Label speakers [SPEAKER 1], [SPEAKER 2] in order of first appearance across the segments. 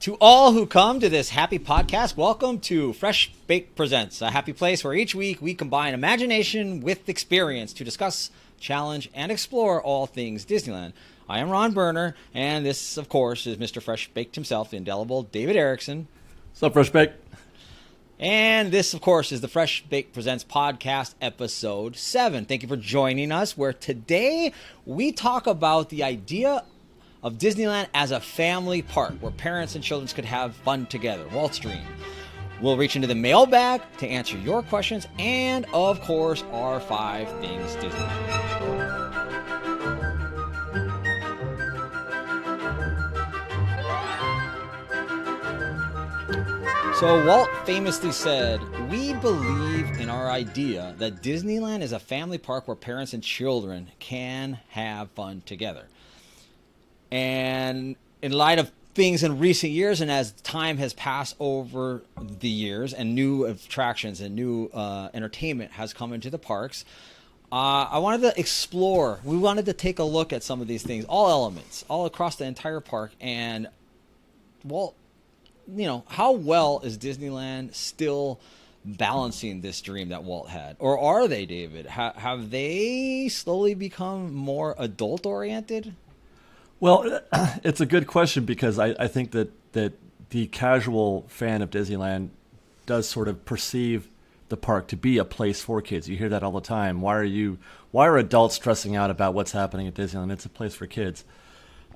[SPEAKER 1] To all who come to this happy podcast, welcome to FreshBaked Presents, a happy place where each week we combine imagination with experience to discuss, challenge, and explore all things Disneyland. I am Ron Berner, and this, of course, is Mr. FreshBaked himself, the indelible David Erickson.
[SPEAKER 2] What's up, FreshBaked?
[SPEAKER 1] And this, of course, is the FreshBaked Presents podcast, episode 7. Thank you for joining us, where today we talk about the idea of Disneyland as a family park where parents and children could have fun together. Walt's dream. We'll reach into the mailbag to answer your questions and, of course, our 5 things Disneyland. So Walt famously said, "We believe in our idea that Disneyland is a family park where parents and children can have fun together." And in light of things in recent years, and as time has passed over the years and new attractions and new entertainment has come into the parks, I wanted to explore. We wanted to take a look at some of these things, all elements, all across the entire park. And, well, you know, how well is Disneyland still balancing this dream that Walt had? Or are they, David? Have they slowly become more adult-oriented?
[SPEAKER 2] Well, it's a good question because I think that the casual fan of Disneyland does sort of perceive the park to be a place for kids. You hear that all the time. Why are adults stressing out about what's happening at Disneyland? It's a place for kids.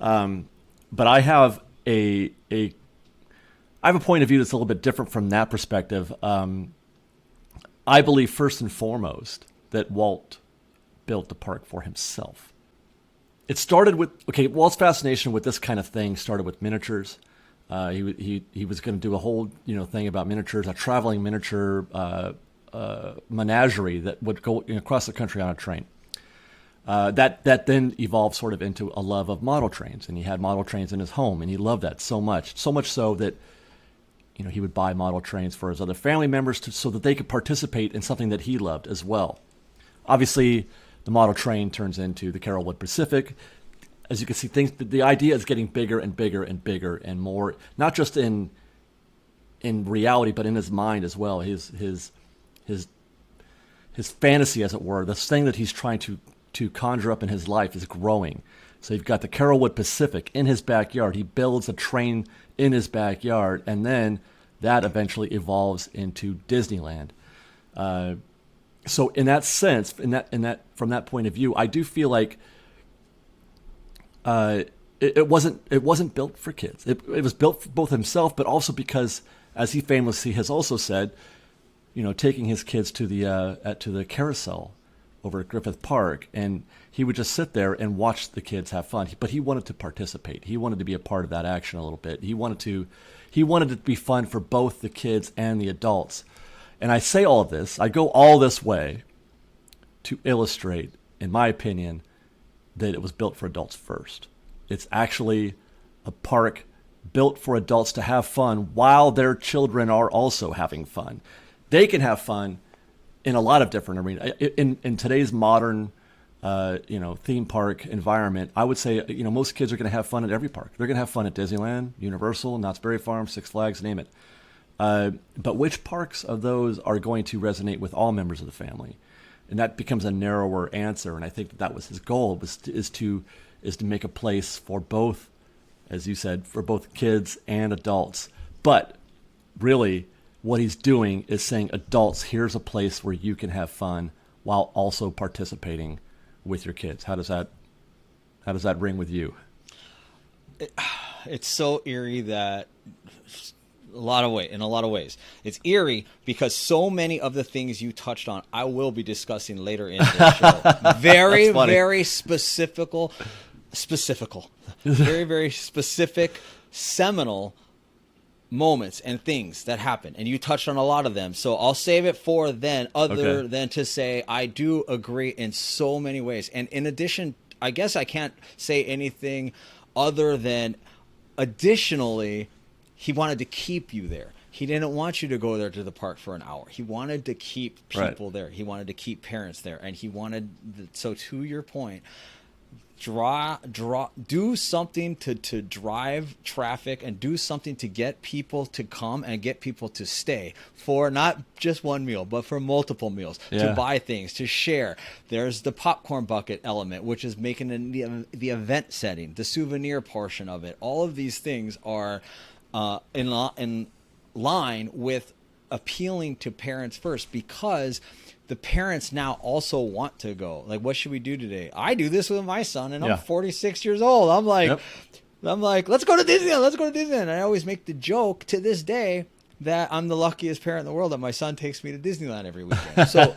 [SPEAKER 2] But I have a point of view that's a little bit different from that perspective. I believe first and foremost that Walt built the park for himself. It started with, Walt's fascination with this kind of thing started with miniatures. He was going to do a whole thing about miniatures, a traveling miniature menagerie that would go across the country on a train. That then evolved sort of into a love of model trains, and he had model trains in his home, and he loved that so much so that he would buy model trains for his other family members so that they could participate in something that he loved as well. Obviously, the model train turns into the Carolwood Pacific. As you can see, the idea is getting bigger and bigger and bigger and more, not just in reality, but in his mind as well. His fantasy, as it were, this thing that he's trying to conjure up in his life is growing. So you've got the Carolwood Pacific in his backyard. He builds a train in his backyard, and then that eventually evolves into Disneyland. So in that sense, from that point of view, I do feel like it wasn't built for kids. It was built for both himself, but also because, as he famously has also said, taking his kids to the carousel over at Griffith Park, and he would just sit there and watch the kids have fun. But he wanted to participate. He wanted to be a part of that action a little bit. He wanted it to be fun for both the kids and the adults. And I say all of this, I go all this way to illustrate, in my opinion, that it was built for adults first. It's actually a park built for adults to have fun while their children are also having fun. They can have fun in a lot of different arenas. In today's modern theme park environment, I would say most kids are going to have fun at every park. They're going to have fun at Disneyland, Universal, Knott's Berry Farm, Six Flags, name it. But which parks of those are going to resonate with all members of the family? And that becomes a narrower answer. And I think that was his goal, is to make a place for both, as you said, for both kids and adults. But really, what he's doing is saying, adults, here's a place where you can have fun while also participating with your kids. How does that ring with you?
[SPEAKER 1] It's so eerie that. In a lot of ways. It's eerie because so many of the things you touched on, I will be discussing later in this show. Very, very specific, very, very specific, seminal moments and things that happen. And you touched on a lot of them. So I'll save it for then, than to say I do agree in so many ways. And in addition, I guess I can't say anything other than additionally, he wanted to keep you there. He didn't want you to go there to the park for an hour. He wanted to keep people there. He wanted to keep parents there. And he wanted, so to your point, do something to drive traffic and do something to get people to come and get people to stay for not just one meal, but for multiple meals, to buy things, to share. There's the popcorn bucket element, which is making the event setting, the souvenir portion of it. All of these things are in line with appealing to parents first, because the parents now also want to go. Like, what should we do today? I do this with my son, and I'm 46 years old. I'm like, let's go to Disneyland. Let's go to Disneyland. And I always make the joke to this day that I'm the luckiest parent in the world that my son takes me to Disneyland every weekend. So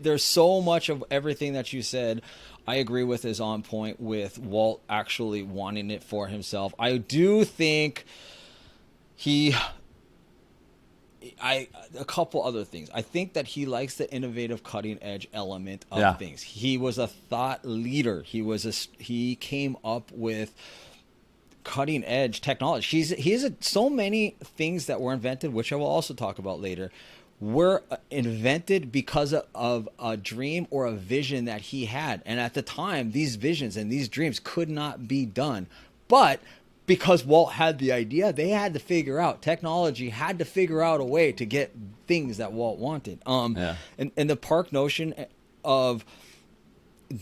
[SPEAKER 1] there's so much of everything that you said I agree with is on point with Walt actually wanting it for himself. I do think a couple other things. I think that he likes the innovative, cutting edge element of things. He was a thought leader. He came up with cutting edge technology. So many things that were invented, which I will also talk about later, were invented because of a dream or a vision that he had. And at the time, these visions and these dreams could not be done. But because Walt had the idea, technology had to figure out a way to get things that Walt wanted. And the park notion of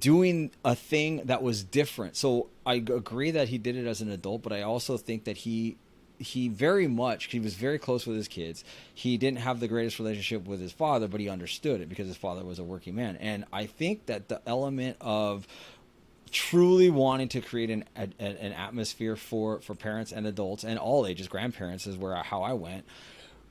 [SPEAKER 1] doing a thing that was different. So I agree that he did it as an adult, but I also think that he was very close with his kids. He didn't have the greatest relationship with his father, but he understood it because his father was a working man. And I think that the element of truly wanting to create an atmosphere for parents and adults and all ages, grandparents is how I went.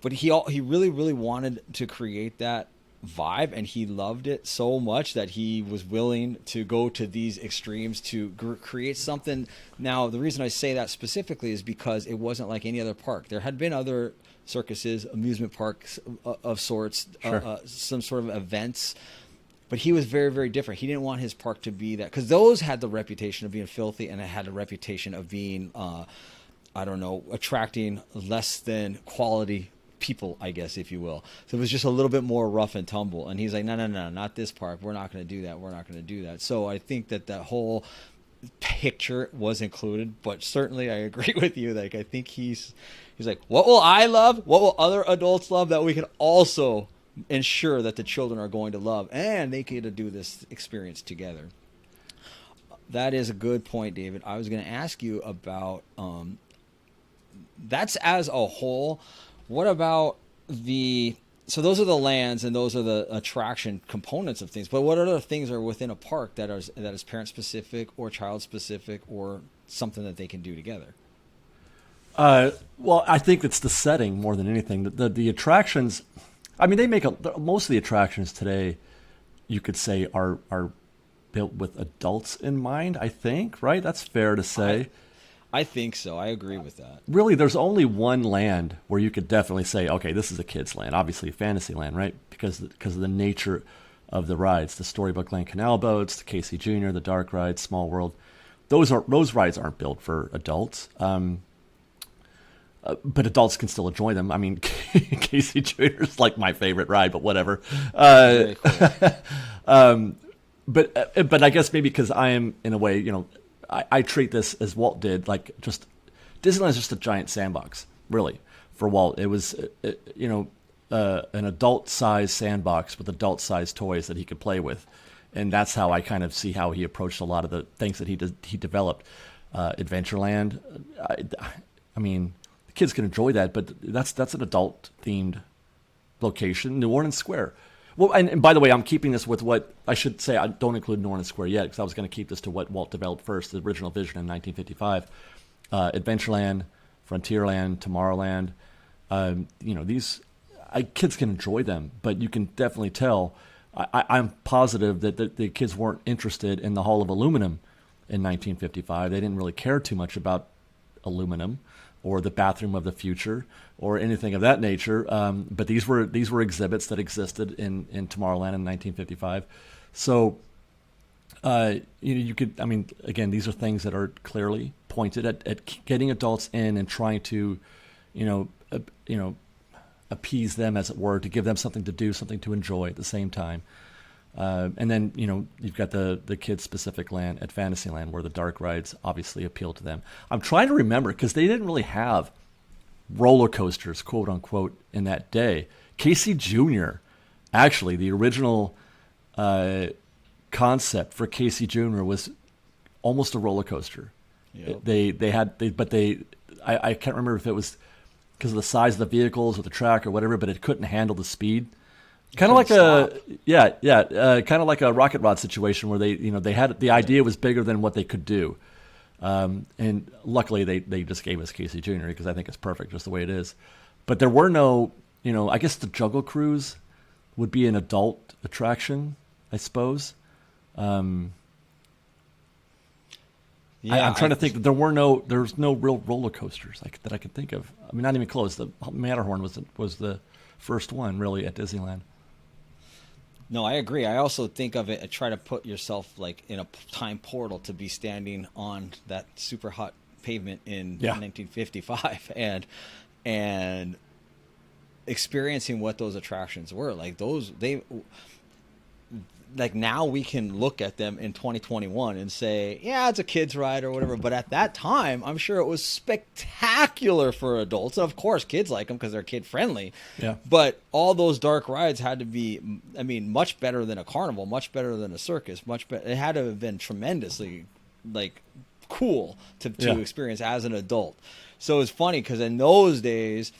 [SPEAKER 1] But he really, really wanted to create that vibe, and he loved it so much that he was willing to go to these extremes to create something. Now, the reason I say that specifically is because it wasn't like any other park. There had been other circuses, amusement parks of sorts, some sort of events, but he was very, very different. He didn't want his park to be that, because those had the reputation of being filthy, and it had the reputation of being, attracting less than quality people, I guess, if you will. So it was just a little bit more rough and tumble. And he's like, no, not this park. We're not going to do that. We're not going to do that. So I think that whole picture was included, but certainly I agree with you. Like, I think he's like, what will I love? What will other adults love that we can also ensure that the children are going to love, and they get to do this experience together? That is a good point, David. I was going to ask you about that's as a whole. What about so those are the lands and those are the attraction components of things, but what other things are within a park that is parent specific or child specific or something that they can do together?
[SPEAKER 2] Well, I think it's the setting more than anything. The attractions, I mean, most of the attractions today, you could say, are built with adults in mind, I think, right? That's fair to say.
[SPEAKER 1] I think so. I agree with that.
[SPEAKER 2] Really, there's only one land where you could definitely say, okay, this is a kid's land. Obviously, Fantasyland, right? Because of the nature of the rides, the Storybook Land Canal Boats, the Casey Jr., the Dark Rides, Small World. Those rides aren't built for adults. But adults can still enjoy them. I mean, Casey Jr. is like my favorite ride, but whatever.
[SPEAKER 1] Very cool.
[SPEAKER 2] But I guess maybe because I am, in a way, I treat this as Walt did, like just Disneyland is just a giant sandbox, really, for Walt. It was, an adult-sized sandbox with adult-sized toys that he could play with, and that's how I kind of see how he approached a lot of the things that he developed. Adventureland, I mean, the kids can enjoy that, but that's an adult-themed location. New Orleans Square. Well, and by the way, I'm keeping this with what I should say. I don't include New Orleans Square yet because I was going to keep this to what Walt developed first, the original vision in 1955. Adventureland, Frontierland, Tomorrowland. These kids can enjoy them, but you can definitely tell. I'm positive that the kids weren't interested in the Hall of Aluminum in 1955. They didn't really care too much about aluminum or the Bathroom of the Future, or anything of that nature. But these were exhibits that existed in Tomorrowland in 1955. So, you could, I mean, again, these are things that are clearly pointed at getting adults in and trying to, appease them, as it were, to give them something to do, something to enjoy at the same time. And then, you've got the kids-specific land at Fantasyland where the dark rides obviously appeal to them. I'm trying to remember because they didn't really have roller coasters, quote unquote, in that day. Casey Jr., actually, the original concept for Casey Jr. was almost a roller coaster.
[SPEAKER 1] Yep.
[SPEAKER 2] I can't remember if it was because of the size of the vehicles or the track or whatever, but it couldn't handle the speed. Kind of like kind of like a rocket rod situation where they had the idea was bigger than what they could do, and luckily they just gave us Casey Jr. because I think it's perfect just the way it is. But there were no, I guess the Jungle Cruise would be an adult attraction, I suppose. I'm trying to think. There's no real roller coasters that I can think of. I mean, not even close. The Matterhorn was the first one really at Disneyland.
[SPEAKER 1] No, I agree. I also think of it, try to put yourself like in a time portal to be standing on that super hot pavement in 1955 and experiencing what those attractions were. Like now we can look at them in 2021 and say, yeah, it's a kid's ride or whatever. But at that time, I'm sure it was spectacular for adults. And of course, kids like them because they're kid friendly.
[SPEAKER 2] Yeah.
[SPEAKER 1] But all those dark rides had to be, much better than a carnival, much better than a circus, much better. It had to have been tremendously cool to experience as an adult. So it's funny because in those days,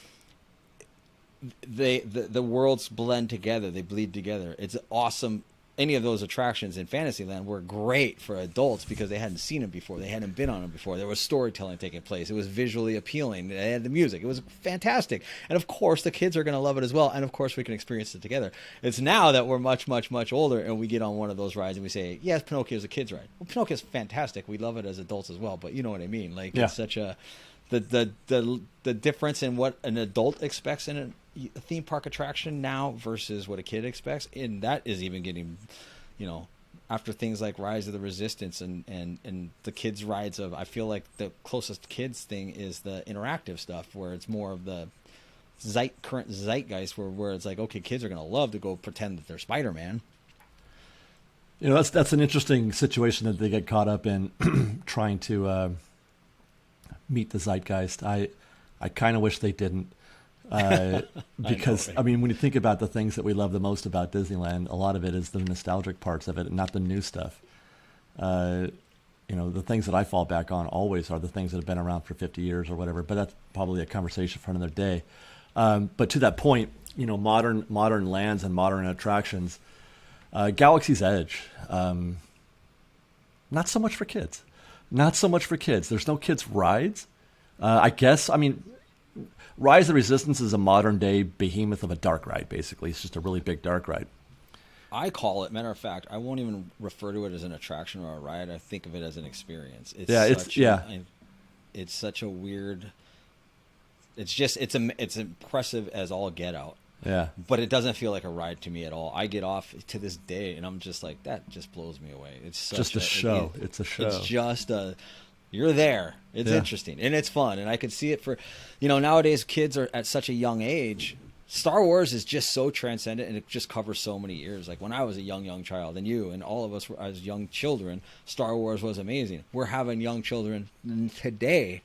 [SPEAKER 1] the worlds blend together. They bleed together. It's awesome. Any of those attractions in Fantasyland were great for adults because they hadn't seen them before. They hadn't been on them before. There was storytelling taking place. It was visually appealing. They had the music. It was fantastic. And of course, the kids are going to love it as well. And of course, we can experience it together. It's now that we're much, much, much older and we get on one of those rides and we say, yes, Pinocchio's a kid's ride. Well, Pinocchio's fantastic. We love it as adults as well. But you know what I mean? It's such a... The difference in what an adult expects in a theme park attraction now versus what a kid expects, and that is even getting, after things like Rise of the Resistance and the kids rides of, I feel like the closest kids thing is the interactive stuff where it's more of the current zeitgeist where it's like, okay, kids are going to love to go pretend that they're Spider-Man.
[SPEAKER 2] That's an interesting situation that they get caught up in trying to meet the zeitgeist. I kind of wish they didn't, because I mean, when you think about the things that we love the most about Disneyland, a lot of it is the nostalgic parts of it, and not the new stuff. The things that I fall back on always are the things that have been around for 50 years or whatever. But that's probably a conversation for another day. But to that point, modern lands and modern attractions, Galaxy's Edge, not so much for kids. Not so much for kids. There's no kids' rides. I guess, Rise of the Resistance is a modern-day behemoth of a dark ride, basically. It's just a really big dark ride.
[SPEAKER 1] I call it, matter of fact, I won't even refer to it as an attraction or a ride. I think of it as an experience. It's such a weird... It's impressive as all get out.
[SPEAKER 2] Yeah.
[SPEAKER 1] But it doesn't feel like a ride to me at all. I get off to this day and I'm just like, that just blows me away. It's
[SPEAKER 2] just a show. It's a show.
[SPEAKER 1] It's just you're there. It's interesting and it's fun. And I could see it for, nowadays kids are at such a young age. Star Wars is just so transcendent and it just covers so many years. Like when I was a young child and you and all of us were as young children, Star Wars was amazing. We're having young children today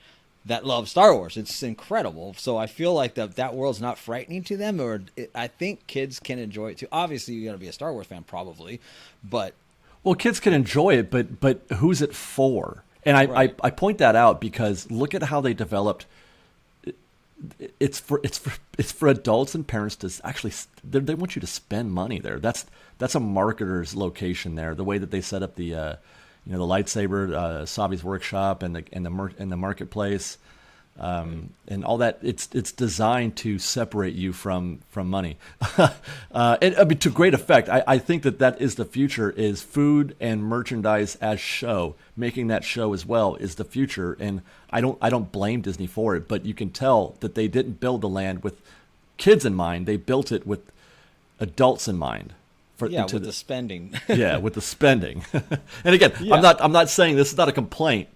[SPEAKER 1] that love Star Wars. It's incredible. So I feel like that world's not frightening to them, I think kids can enjoy it too. Obviously, you got to be a Star Wars fan, probably, but
[SPEAKER 2] kids can enjoy it, but who's it for? And I point that out because look at how they developed. It's for adults and parents to actually they want you to spend money there. That's a marketer's location there. The way that they set up the lightsaber, Savi's workshop, and the marketplace, and all that. It's designed to separate you from money, and to great effect. I think that is the future. Is food and merchandise as show, making that show as well is the future. And I don't blame Disney for it, but you can tell that they didn't build the land with kids in mind. They built it with adults in mind.
[SPEAKER 1] With the spending.
[SPEAKER 2] With the spending. And again, I'm not saying this is not a complaint.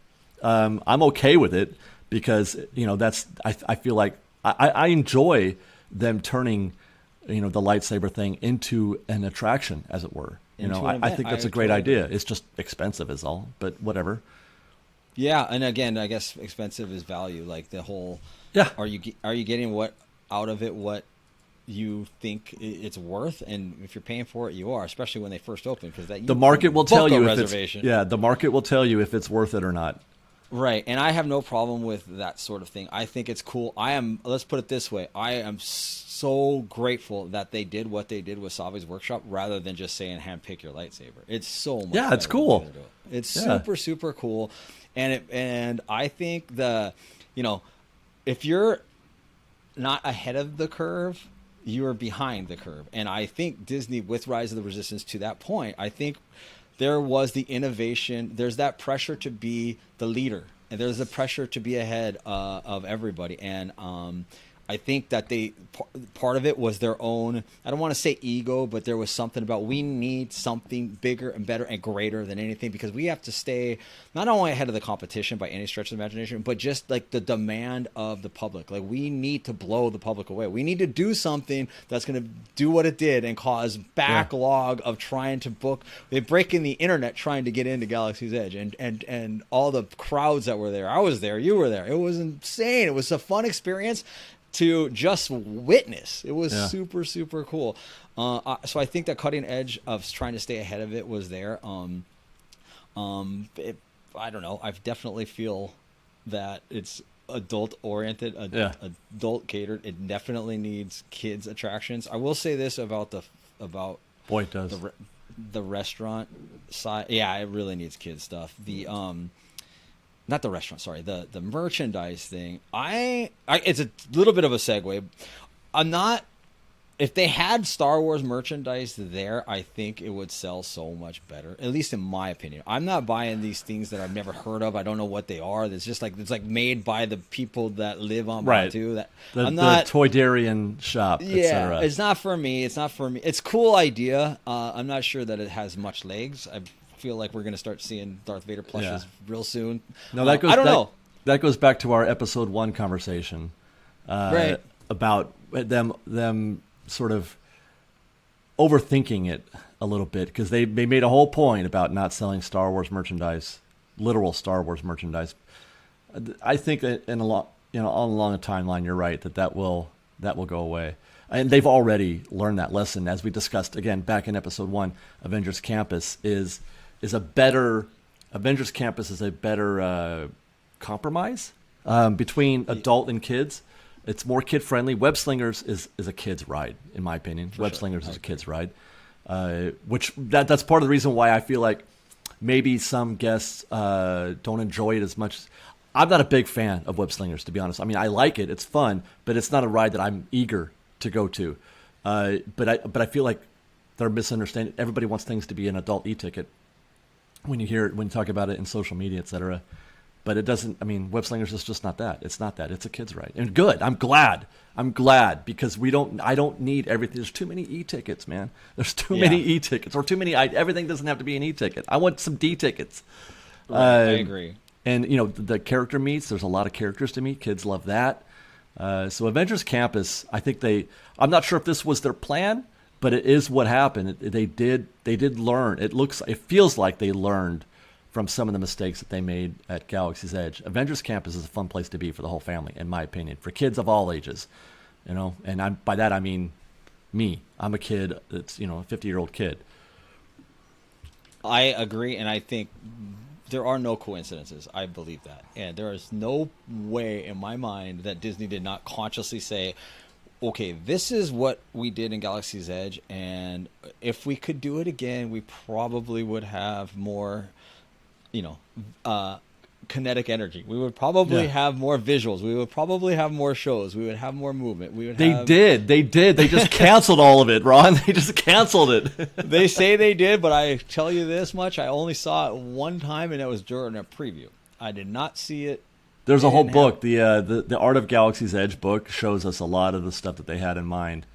[SPEAKER 2] I'm okay with it because I feel like I enjoy them turning the lightsaber thing into an attraction, as it were.
[SPEAKER 1] into an
[SPEAKER 2] I
[SPEAKER 1] event.
[SPEAKER 2] think that's a great idea. It's just expensive is all, but whatever.
[SPEAKER 1] Yeah, and again, I guess expensive is value. Like the whole,
[SPEAKER 2] Yeah.
[SPEAKER 1] Are you getting what out of it? What you think it's worth, and if you're paying for it, you are. Especially when they first open, because
[SPEAKER 2] The market will tell you if
[SPEAKER 1] reservation.
[SPEAKER 2] the market will tell you if it's worth it or not.
[SPEAKER 1] Right, and I have no problem with that sort of thing. I think it's cool. Let's put it this way. I am so grateful that they did what they did with Savi's workshop rather than just saying handpick your lightsaber. It's so much
[SPEAKER 2] Yeah, it's
[SPEAKER 1] better
[SPEAKER 2] cool.
[SPEAKER 1] than the way to do it. It's super, super cool. And I think if you're not ahead of the curve, you're behind the curve. And I think Disney, with Rise of the Resistance to that point, I think there was the innovation. There's that pressure to be the leader, and there's the pressure to be ahead of everybody. And I think that part of it was their own, I don't want to say ego, but there was something about, we need something bigger and better and greater than anything, because we have to stay not only ahead of the competition by any stretch of the imagination, but just like the demand of the public. Like, we need to blow the public away. We need to do something that's going to do what it did and cause backlog of trying to book. They break in the internet trying to get into Galaxy's Edge, and all the crowds that were there. I was there. You were there. It was insane. It was a fun experience to just witness. It was super, super cool. So I think the cutting edge of trying to stay ahead of it was there. I don't know. I definitely feel that it's adult oriented, adult catered. It definitely needs kids attractions. I will say this about
[SPEAKER 2] Boy, it does.
[SPEAKER 1] The restaurant side. Yeah, it really needs kids stuff. Not the restaurant, sorry, the merchandise thing. It's a little bit of a segue. If they had Star Wars merchandise there, I think it would sell so much better, at least in my opinion. I'm not buying these things that I've never heard of. I don't know what they are. It's just like, it's like made by the people that live on Batuu.
[SPEAKER 2] The Toydarian shop, etc.
[SPEAKER 1] It's not for me. It's a cool idea. I'm not sure that it has much legs. I feel like we're going to start seeing Darth Vader plushes real soon.
[SPEAKER 2] No, I don't know. That goes back to our episode 1 conversation,
[SPEAKER 1] right?
[SPEAKER 2] About them sort of overthinking it a little bit, because they made a whole point about not selling Star Wars merchandise, literal Star Wars merchandise. I think that all along a timeline, you're right that will go away. And they've already learned that lesson, as we discussed again back in episode 1. Avengers Campus is a better compromise between adult and kids. It's more kid friendly. Web Slingers is a kid's ride, in my opinion. Web Slingers is a kid's ride, which that's part of the reason why I feel like maybe some guests don't enjoy it as much. I'm not a big fan of Web Slingers, to be honest. I mean, I like it; it's fun, but it's not a ride that I'm eager to go to. But I feel like they're misunderstanding. Everybody wants things to be an adult e-ticket when you talk about it in social media, etc. But it doesn't. I mean, Web Slingers is just not that. It's not that. It's a kid's ride, and good. I'm glad because I don't need everything. There's too many e-tickets, man. There's too many e-tickets, or too many. Everything doesn't have to be an e-ticket. I want some D-tickets.
[SPEAKER 1] Right, I agree.
[SPEAKER 2] And the character meets. There's a lot of characters to meet. Kids love that. So Avengers Campus, I think I'm not sure if this was their plan, but it is what happened. They did learn. It feels like they learned from some of the mistakes that they made at Galaxy's Edge. Avengers Campus is a fun place to be for the whole family, in my opinion, for kids of all ages. And by that I mean me. I'm a kid that's a 50-year-old kid.
[SPEAKER 1] I agree, and I think there are no coincidences. I believe that. And there is no way in my mind that Disney did not consciously say, okay, this is what we did in Galaxy's Edge, and if we could do it again, we probably would have more, kinetic energy. We would probably have more visuals. We would probably have more shows. We would have more movement. They
[SPEAKER 2] did. They just canceled all of it, Ron. They just canceled it.
[SPEAKER 1] They say they did, but I tell you this much: I only saw it one time, and it was during a preview. I did not see it.
[SPEAKER 2] There's a whole book. The Art of Galaxy's Edge book shows us a lot of the stuff that they had in mind.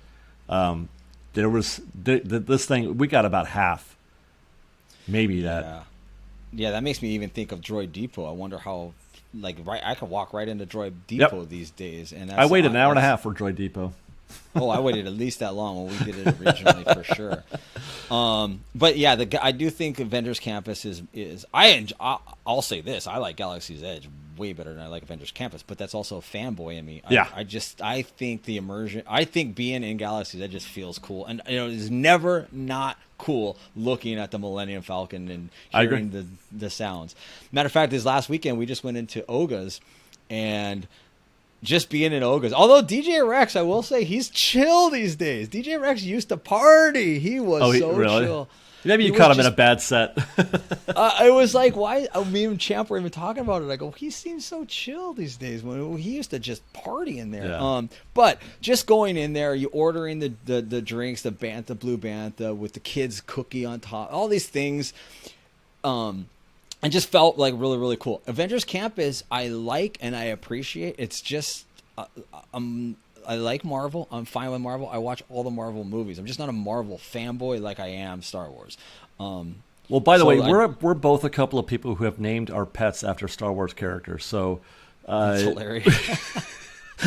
[SPEAKER 2] There was this thing. We got about half, maybe that.
[SPEAKER 1] Yeah, that makes me even think of Droid Depot. I wonder how, I could walk right into Droid Depot these days. And
[SPEAKER 2] I waited an hour and a half for Droid Depot.
[SPEAKER 1] Oh, I waited at least that long when we did it originally for sure. But yeah, I do think Avengers Campus I'll say this: I like Galaxy's Edge way better than I like Avengers Campus, but that's also a fanboy in me.
[SPEAKER 2] Yeah.
[SPEAKER 1] I think the immersion. I think being in Galaxy's Edge just feels cool, and it's never not cool looking at the Millennium Falcon and hearing the sounds. Matter of fact, this last weekend we just went into Oga's and. Just being in Oga's. Although DJ Rex, I will say, he's chill these days. DJ Rex used to party. He was
[SPEAKER 2] really?
[SPEAKER 1] chill.
[SPEAKER 2] Maybe you caught him in a bad set.
[SPEAKER 1] It was like, why? Me and Champ were even talking about it. I go, he seems so chill these days. When he used to just party in there.
[SPEAKER 2] Yeah.
[SPEAKER 1] But just going in there, you ordering the drinks, the Bantha, blue Bantha with the kids' cookie on top, all these things. And just felt like really, really cool. Avengers Campus, I like and I appreciate. It's just, I like Marvel. I'm fine with Marvel. I watch all the Marvel movies. I'm just not a Marvel fanboy like I am Star Wars.
[SPEAKER 2] Well, by the way, we're both a couple of people who have named our pets after Star Wars characters. So
[SPEAKER 1] that's hilarious.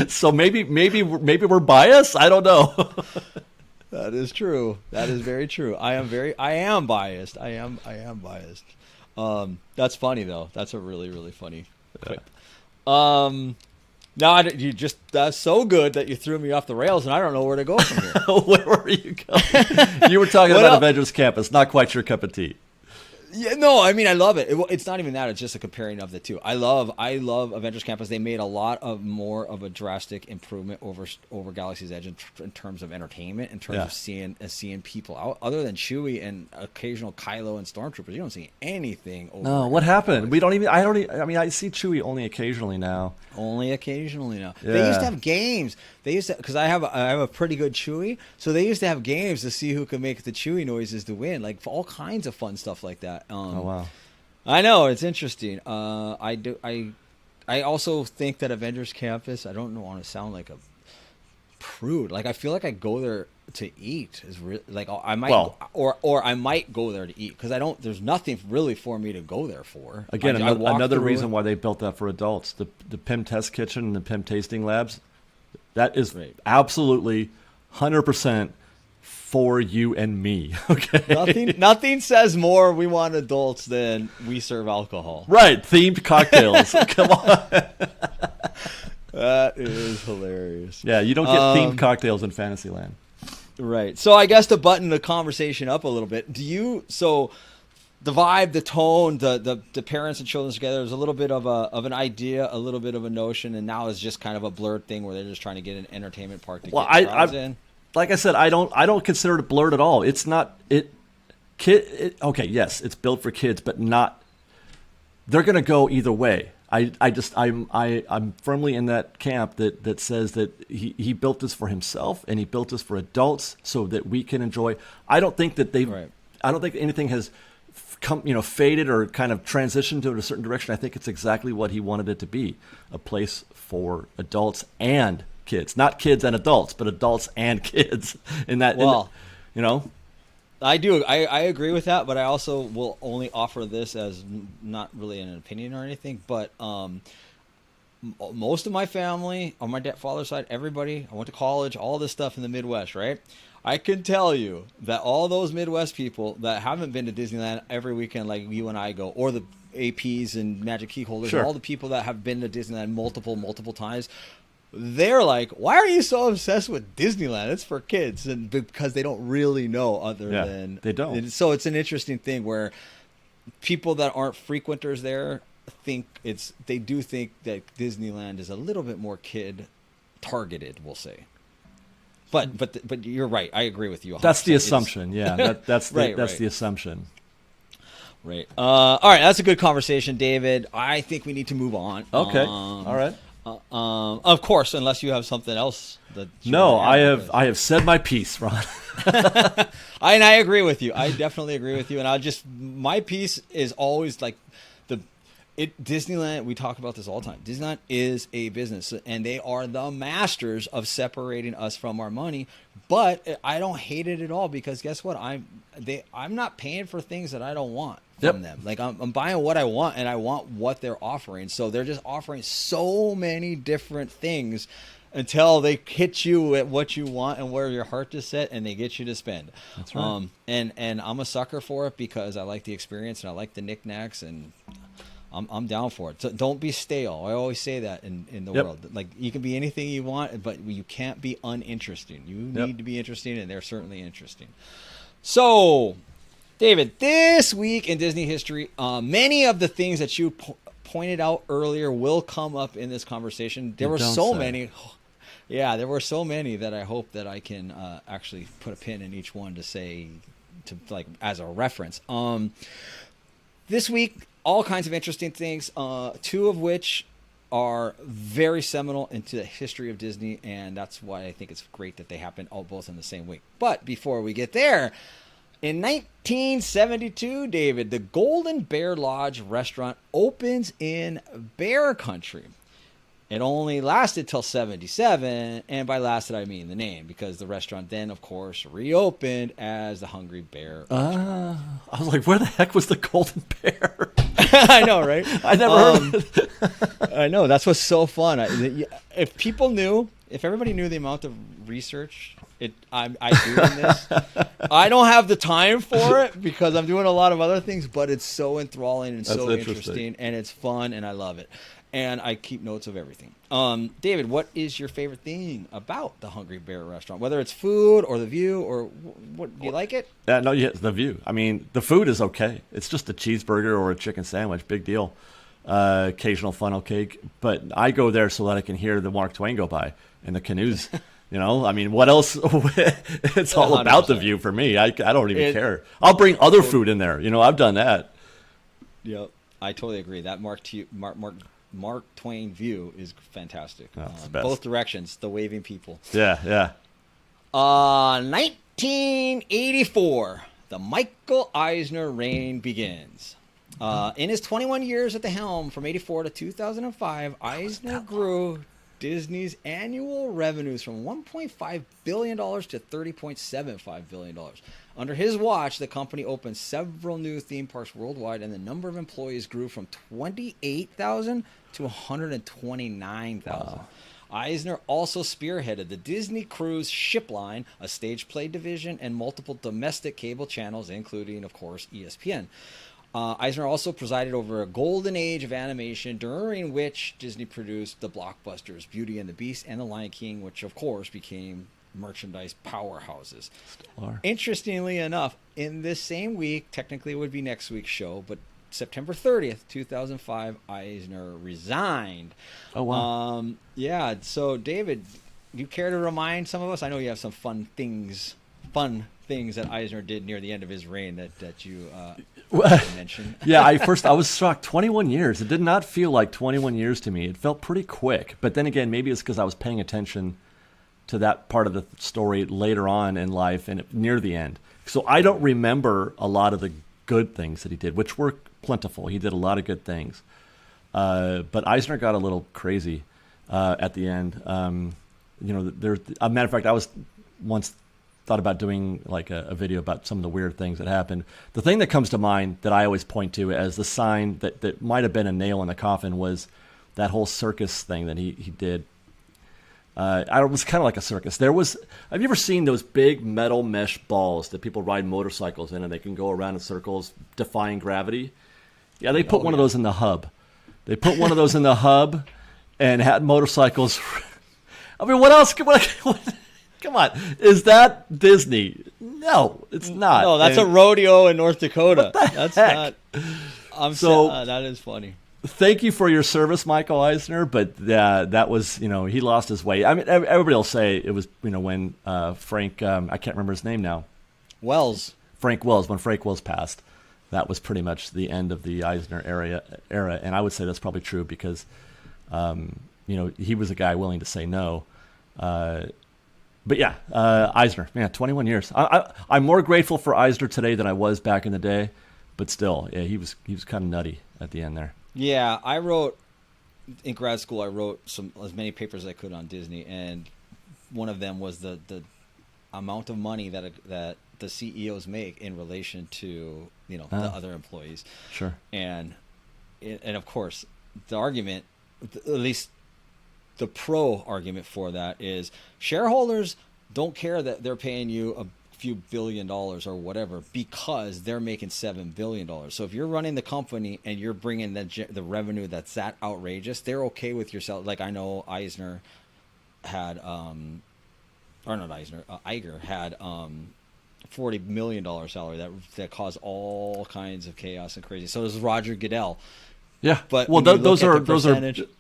[SPEAKER 2] So maybe we're biased. I don't know.
[SPEAKER 1] That is true. That is very true. I am biased. I am biased. That's funny though. That's a really, really funny clip. Now that's so good that you threw me off the rails, and I don't know where to go from here.
[SPEAKER 2] Where were you going? You were talking about Avengers Campus. Not quite your cup of tea.
[SPEAKER 1] Yeah, no, I mean I love it. It's not even that; it's just a comparing of the two. I love Avengers Campus. They made a lot of more of a drastic improvement over Galaxy's Edge in terms of entertainment, in terms of seeing people out. Other than Chewie and occasional Kylo and Stormtroopers, you don't see anything.
[SPEAKER 2] No, what happened? We don't even. I mean, I see Chewie only occasionally now.
[SPEAKER 1] Only occasionally now.
[SPEAKER 2] Yeah.
[SPEAKER 1] They used to have games. They used to, because I have a pretty good Chewie, so they used to have games to see who could make the Chewie noises to win, like all kinds of fun stuff like that.
[SPEAKER 2] Oh wow!
[SPEAKER 1] I know, it's interesting. I also think that Avengers Campus. I don't want to sound like a prude. Like I feel like I go there to eat. I might or I might go there to eat because I don't. There's nothing really for me to go there for.
[SPEAKER 2] Again, another reason why they built that for adults. The PIM test kitchen and the PIM tasting labs. That is absolutely 100% for you and me. Okay.
[SPEAKER 1] Nothing says more we want adults than we serve alcohol.
[SPEAKER 2] Right. Themed cocktails. Come on.
[SPEAKER 1] That is hilarious.
[SPEAKER 2] Yeah, you don't get themed cocktails in Fantasyland.
[SPEAKER 1] Right. So I guess to button the conversation up a little bit, the vibe, the tone, the parents and children together, there's a little bit of an idea, a little bit of a notion, and now it's just kind of a blurred thing where they're just trying to get an entertainment park to get crowds in.
[SPEAKER 2] Like I said, I don't consider it blurred at all. It's not okay, yes, it's built for kids, but not. They're going to go either way. I'm firmly in that camp that says that he built this for himself and he built this for adults so that we can enjoy. I don't think that I don't think anything has faded or kind of transitioned to a certain direction. I think it's exactly what he wanted it to be, a place for adults and kids, not kids and adults, but adults and kids.
[SPEAKER 1] I do. I agree with that, but I also will only offer this as not really an opinion or anything. But most of my family, on my father's side, everybody, I went to college, all this stuff in the Midwest, right? I can tell you that all those Midwest people that haven't been to Disneyland every weekend like you and I go, or the APs and Magic Key holders, all the people that have been to Disneyland multiple times, they're like, why are you so obsessed with Disneyland? It's for kids. And because they don't really know than
[SPEAKER 2] they don't.
[SPEAKER 1] So it's an interesting thing where people that aren't frequenters there they do think that Disneyland is a little bit more kid targeted, we'll say. But you're right. I agree with you. 100%.
[SPEAKER 2] That's the assumption. Yeah, that's
[SPEAKER 1] right.
[SPEAKER 2] the assumption.
[SPEAKER 1] Right. All right. That's a good conversation, David. I think we need to move on.
[SPEAKER 2] Okay. All right.
[SPEAKER 1] Of course, unless you have something else.
[SPEAKER 2] I have said my piece, Ron.
[SPEAKER 1] And I agree with you. I definitely agree with you. And my piece is always like Disneyland. We talk about this all the time. Disneyland is a business, and they are the masters of separating us from our money. But I don't hate it at all because guess what? I'm not paying for things that I don't want from them. Like I'm buying what I want, and I want what they're offering. So they're just offering so many different things until they hit you at what you want and where your heart is set, and they get you to spend.
[SPEAKER 2] That's right.
[SPEAKER 1] And I'm a sucker for it because I like the experience and I like the knickknacks, and I'm down for it. So don't be stale. I always say that in the world. Like, you can be anything you want, but you can't be uninteresting. You need to be interesting, and they're certainly interesting. So, David, this week in Disney history, many of the things that you pointed out earlier will come up in this conversation. There were so many. Yeah, there were so many that I hope that I can actually put a pin in each one to say, to like as a reference. This week, all kinds of interesting things, two of which are very seminal into the history of Disney, and that's why I think it's great that they happen all both in the same week. But before we get there, in 1972, David, the Golden Bear Lodge restaurant opens in Bear Country. It only lasted till 77, and by lasted I mean the name, because the restaurant then, of course, reopened as the Hungry Bear.
[SPEAKER 2] I was like, where the heck was the Golden Bear?
[SPEAKER 1] I know, right?
[SPEAKER 2] I never heard of it.
[SPEAKER 1] I know, that's what's so fun. If people knew, if everybody knew the amount of research I do in this, I don't have the time for it because I'm doing a lot of other things, but it's so enthralling and so interesting, and it's fun, and I love it. And I keep notes of everything. David, what is your favorite thing about the Hungry Bear restaurant? Whether it's food or the view, or what, do you like it?
[SPEAKER 2] No, yeah, the view. I mean, the food is okay. It's just a cheeseburger or a chicken sandwich, big deal. Occasional funnel cake, but I go there so that I can hear the Mark Twain go by in the canoes. I mean, what else? It's all 100%. About the view for me. I don't even care. I'll bring other food in there. I've done that.
[SPEAKER 1] Yep, I totally agree. That Mark Twain view is fantastic.
[SPEAKER 2] That's the best.
[SPEAKER 1] Both directions, the waving people.
[SPEAKER 2] Yeah.
[SPEAKER 1] 1984, the Michael Eisner reign begins. In his 21 years at the helm, from 84 to 2005, Eisner grew Disney's annual revenues from $1.5 billion to $30.75 billion. Under his watch, the company opened several new theme parks worldwide, and the number of employees grew from 28,000 to 129,000. Wow. Eisner also spearheaded the Disney Cruise Ship line, a stage play division, and multiple domestic cable channels, including, of course, ESPN. Eisner also presided over a golden age of animation, during which Disney produced the blockbusters Beauty and the Beast and The Lion King, which, of course, became merchandise powerhouses. Interestingly enough, in this same week, technically it would be next week's show, but September 30th, 2005, Eisner resigned.
[SPEAKER 2] Oh, wow.
[SPEAKER 1] Yeah, so David, do you care to remind some of us? I know you have some fun things that Eisner did near the end of his reign that you mentioned.
[SPEAKER 2] Yeah, I was shocked. 21 years. It did not feel like 21 years to me. It felt pretty quick. But then again, maybe it's because I was paying attention to that part of the story later on in life and near the end. So I don't remember a lot of the good things that he did, which were plentiful. He did a lot of good things. But Eisner got a little crazy at the end. There's a matter of fact, I was once thought about doing like a video about some of the weird things that happened. The thing that comes to mind that I always point to as the sign that might have been a nail in the coffin was that whole circus thing that he did. It was kind of like a circus. Have you ever seen those big metal mesh balls that people ride motorcycles in and they can go around in circles defying gravity? Yeah, they put one of those in the hub. They put one of those in the hub and had motorcycles. I mean, what else? Come on, is that Disney? No, it's not.
[SPEAKER 1] No, that's a rodeo in North Dakota.
[SPEAKER 2] What the heck?
[SPEAKER 1] Not. That is funny.
[SPEAKER 2] Thank you for your service, Michael Eisner, but that was, he lost his way. I mean, everybody will say it was, when Frank, I can't remember his name now. Frank Wells, when Frank Wells passed, that was pretty much the end of the Eisner era, and I would say that's probably true because, he was a guy willing to say no. But yeah, Eisner, man, 21 years. I'm more grateful for Eisner today than I was back in the day, but still, yeah, he was kind of nutty at the end there.
[SPEAKER 1] Yeah, I wrote in grad school. I wrote as many papers as I could on Disney, and one of them was the amount of money that the CEOs make in relation to the other employees.
[SPEAKER 2] Sure.
[SPEAKER 1] And of course, the argument, at least the pro argument for that is shareholders don't care that they're paying you a few $1 billion or whatever because they're making $7 billion. So if you're running the company and you're bringing the revenue that's that outrageous, they're okay with yourself. Like I know Eisner had, or not Eisner, Iger had $40 million salary that caused all kinds of chaos and crazy. So does Roger Goodell.
[SPEAKER 2] Yeah,
[SPEAKER 1] but
[SPEAKER 2] well, those are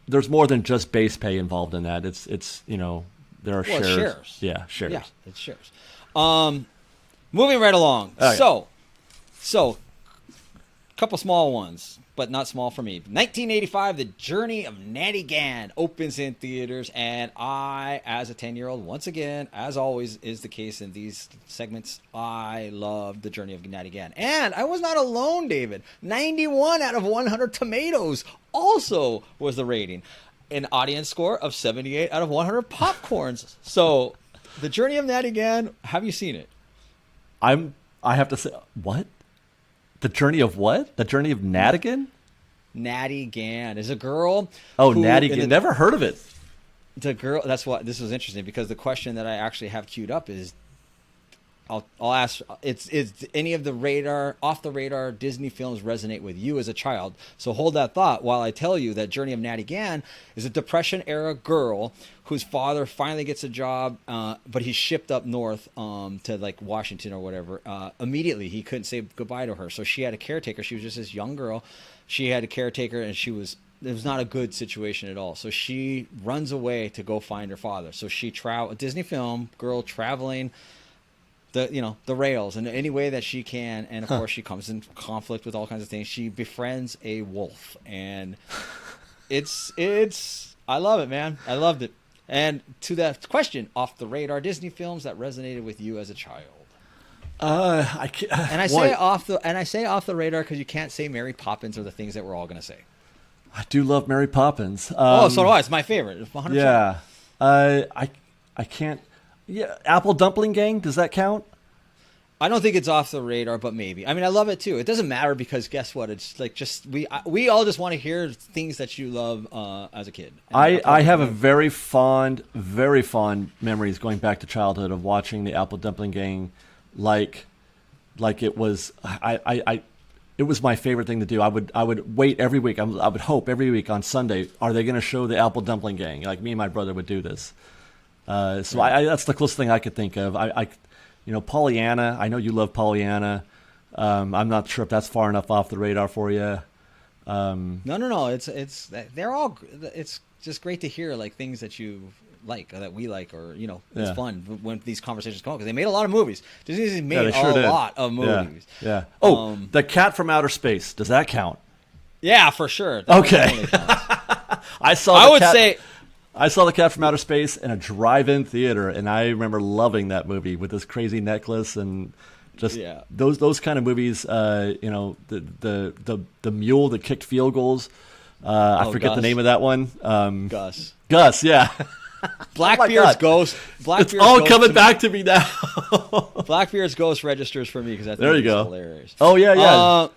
[SPEAKER 2] there's more than just base pay involved in that. It's there are shares. Yeah, shares.
[SPEAKER 1] Yeah, it's shares. Moving right along.
[SPEAKER 2] Okay.
[SPEAKER 1] So, couple small ones, but not small for me. 1985, The Journey of Natty Gann opens in theaters, and I, as a 10-year-old, once again, as always is the case in these segments, I love The Journey of Natty Gann. And I was not alone, David. 91 out of 100 tomatoes also was the rating. An audience score of 78 out of 100 popcorns. So, The Journey of Natty Gann, have you seen it?
[SPEAKER 2] I have to say, what? The Journey of what? The Journey of Nadigan?
[SPEAKER 1] Natty Gann is a girl.
[SPEAKER 2] Oh, Natty Gann. Never heard of it.
[SPEAKER 1] The girl. That's what this was interesting because the question that I actually have queued up is, I'll ask. Is any of the off the radar Disney films resonate with you as a child? So hold that thought while I tell you that Journey of Natty Gann is a Depression era girl whose father finally gets a job, but he's shipped up north to like Washington or whatever. Immediately, he couldn't say goodbye to her, so she had a caretaker. She was just this young girl. She had a caretaker, and it was not a good situation at all. So she runs away to go find her father. So she a Disney film girl traveling the rails in any way that she can, and of course she comes in conflict with all kinds of things. She befriends a wolf, and it's I love it, man. I loved it. And to that question, off the radar Disney films that resonated with you as a child.
[SPEAKER 2] I can't,
[SPEAKER 1] and I say off the radar because you can't say Mary Poppins or the things that we're all going to say.
[SPEAKER 2] I do love Mary Poppins.
[SPEAKER 1] So do I. It's my favorite. 100%.
[SPEAKER 2] Yeah, I can't. Yeah, Apple Dumpling Gang. Does that count?
[SPEAKER 1] I don't think it's off the radar, but maybe. I mean, I love it too. It doesn't matter because guess what? It's like we all just want to hear things that you love as a kid.
[SPEAKER 2] I have a very fond memories going back to childhood of watching the Apple Dumpling Gang, like it was it was my favorite thing to do. I would wait every week. I would hope every week on Sunday, are they going to show the Apple Dumpling Gang? Like me and my brother would do this. So that's the closest thing I could think of. Pollyanna. I know you love Pollyanna. I'm not sure if that's far enough off the radar for you.
[SPEAKER 1] No. It's just great to hear like things that you like or that we like, or it's fun when these conversations come up because they made a lot of movies. Disney made a lot of movies.
[SPEAKER 2] Yeah. Oh, The Cat from Outer Space. Does that count?
[SPEAKER 1] Yeah, for sure.
[SPEAKER 2] Okay. I saw The Cat from Outer Space in a drive-in theater, and I remember loving that movie with this crazy necklace and just those kind of movies. The mule that kicked field goals. I forget the name of that one. Gus, yeah.
[SPEAKER 1] Blackbeard's Ghost.
[SPEAKER 2] It's all coming back to me now.
[SPEAKER 1] Blackbeard's Ghost registers for me because I think it's hilarious.
[SPEAKER 2] Oh yeah.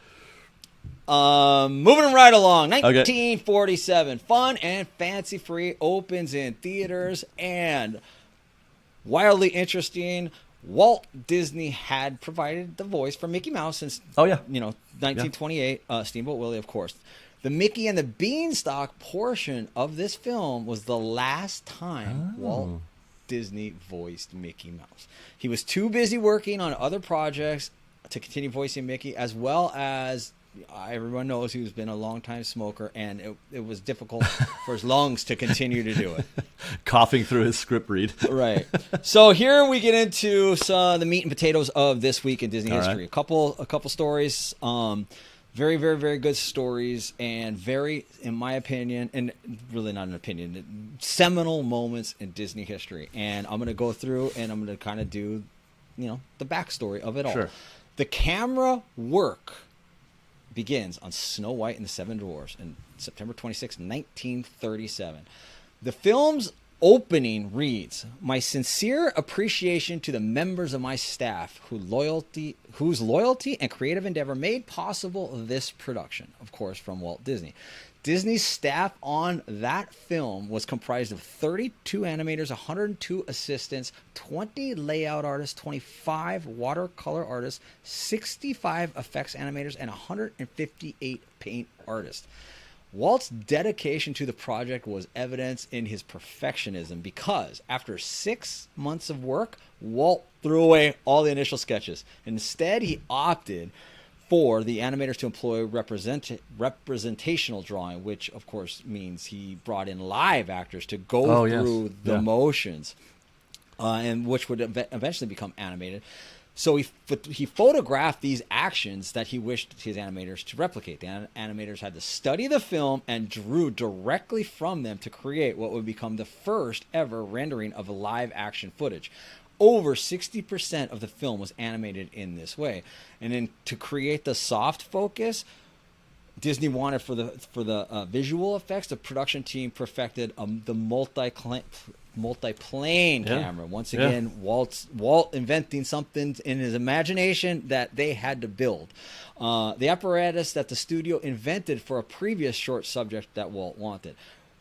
[SPEAKER 1] Moving right along, 1947, Fun and Fancy Free opens in theaters, and wildly interesting. Walt Disney had provided the voice for Mickey Mouse since 1928. Steamboat Willie, of course. The Mickey and the Beanstalk portion of this film was the last time Walt Disney voiced Mickey Mouse. He was too busy working on other projects to continue voicing Mickey, as well as everyone knows he's been a long-time smoker, and it was difficult for his lungs to continue to do it.
[SPEAKER 2] Coughing through his script read.
[SPEAKER 1] Right. So here we get into the meat and potatoes of this week in Disney history.
[SPEAKER 2] Right.
[SPEAKER 1] A couple stories. Very, very, very good stories, and very, in my opinion, and really not an opinion, seminal moments in Disney history. And I'm going to go through and I'm going to kind of do, the backstory of it all.
[SPEAKER 2] Sure.
[SPEAKER 1] The camera work begins on Snow White and the Seven Dwarfs on September 26, 1937. The film's opening reads, "My sincere appreciation to the members of my staff whose loyalty and creative endeavor made possible this production." Of course, from Walt Disney. Disney's staff on that film was comprised of 32 animators, 102 assistants, 20 layout artists, 25 watercolor artists, 65 effects animators, and 158 paint artists. Walt's dedication to the project was evident in his perfectionism because after 6 months of work, Walt threw away all the initial sketches. Instead, he opted for the animators to employ representational drawing, which of course means he brought in live actors to go through the motions, and which would eventually become animated. So he photographed these actions that he wished his animators to replicate. The animators had to study the film and drew directly from them to create what would become the first ever rendering of live action footage. Over 60% of the film was animated in this way. And then to create the soft focus, Disney wanted for the visual effects, the production team perfected the multi-plane camera. Once again, Walt inventing something in his imagination that they had to build. The apparatus that the studio invented for a previous short subject that Walt wanted.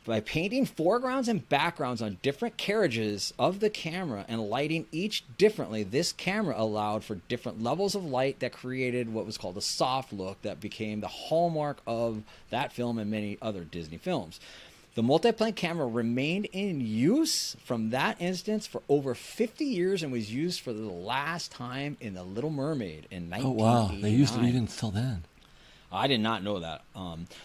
[SPEAKER 1] By painting foregrounds and backgrounds on different carriages of the camera and lighting each differently, this camera allowed for different levels of light that created what was called a soft look that became the hallmark of that film and many other Disney films. The multiplane camera remained in use from that instance for over 50 years and was used for the last time in The Little Mermaid in 1989.
[SPEAKER 2] Oh, wow. They used it even until then.
[SPEAKER 1] I did not know that.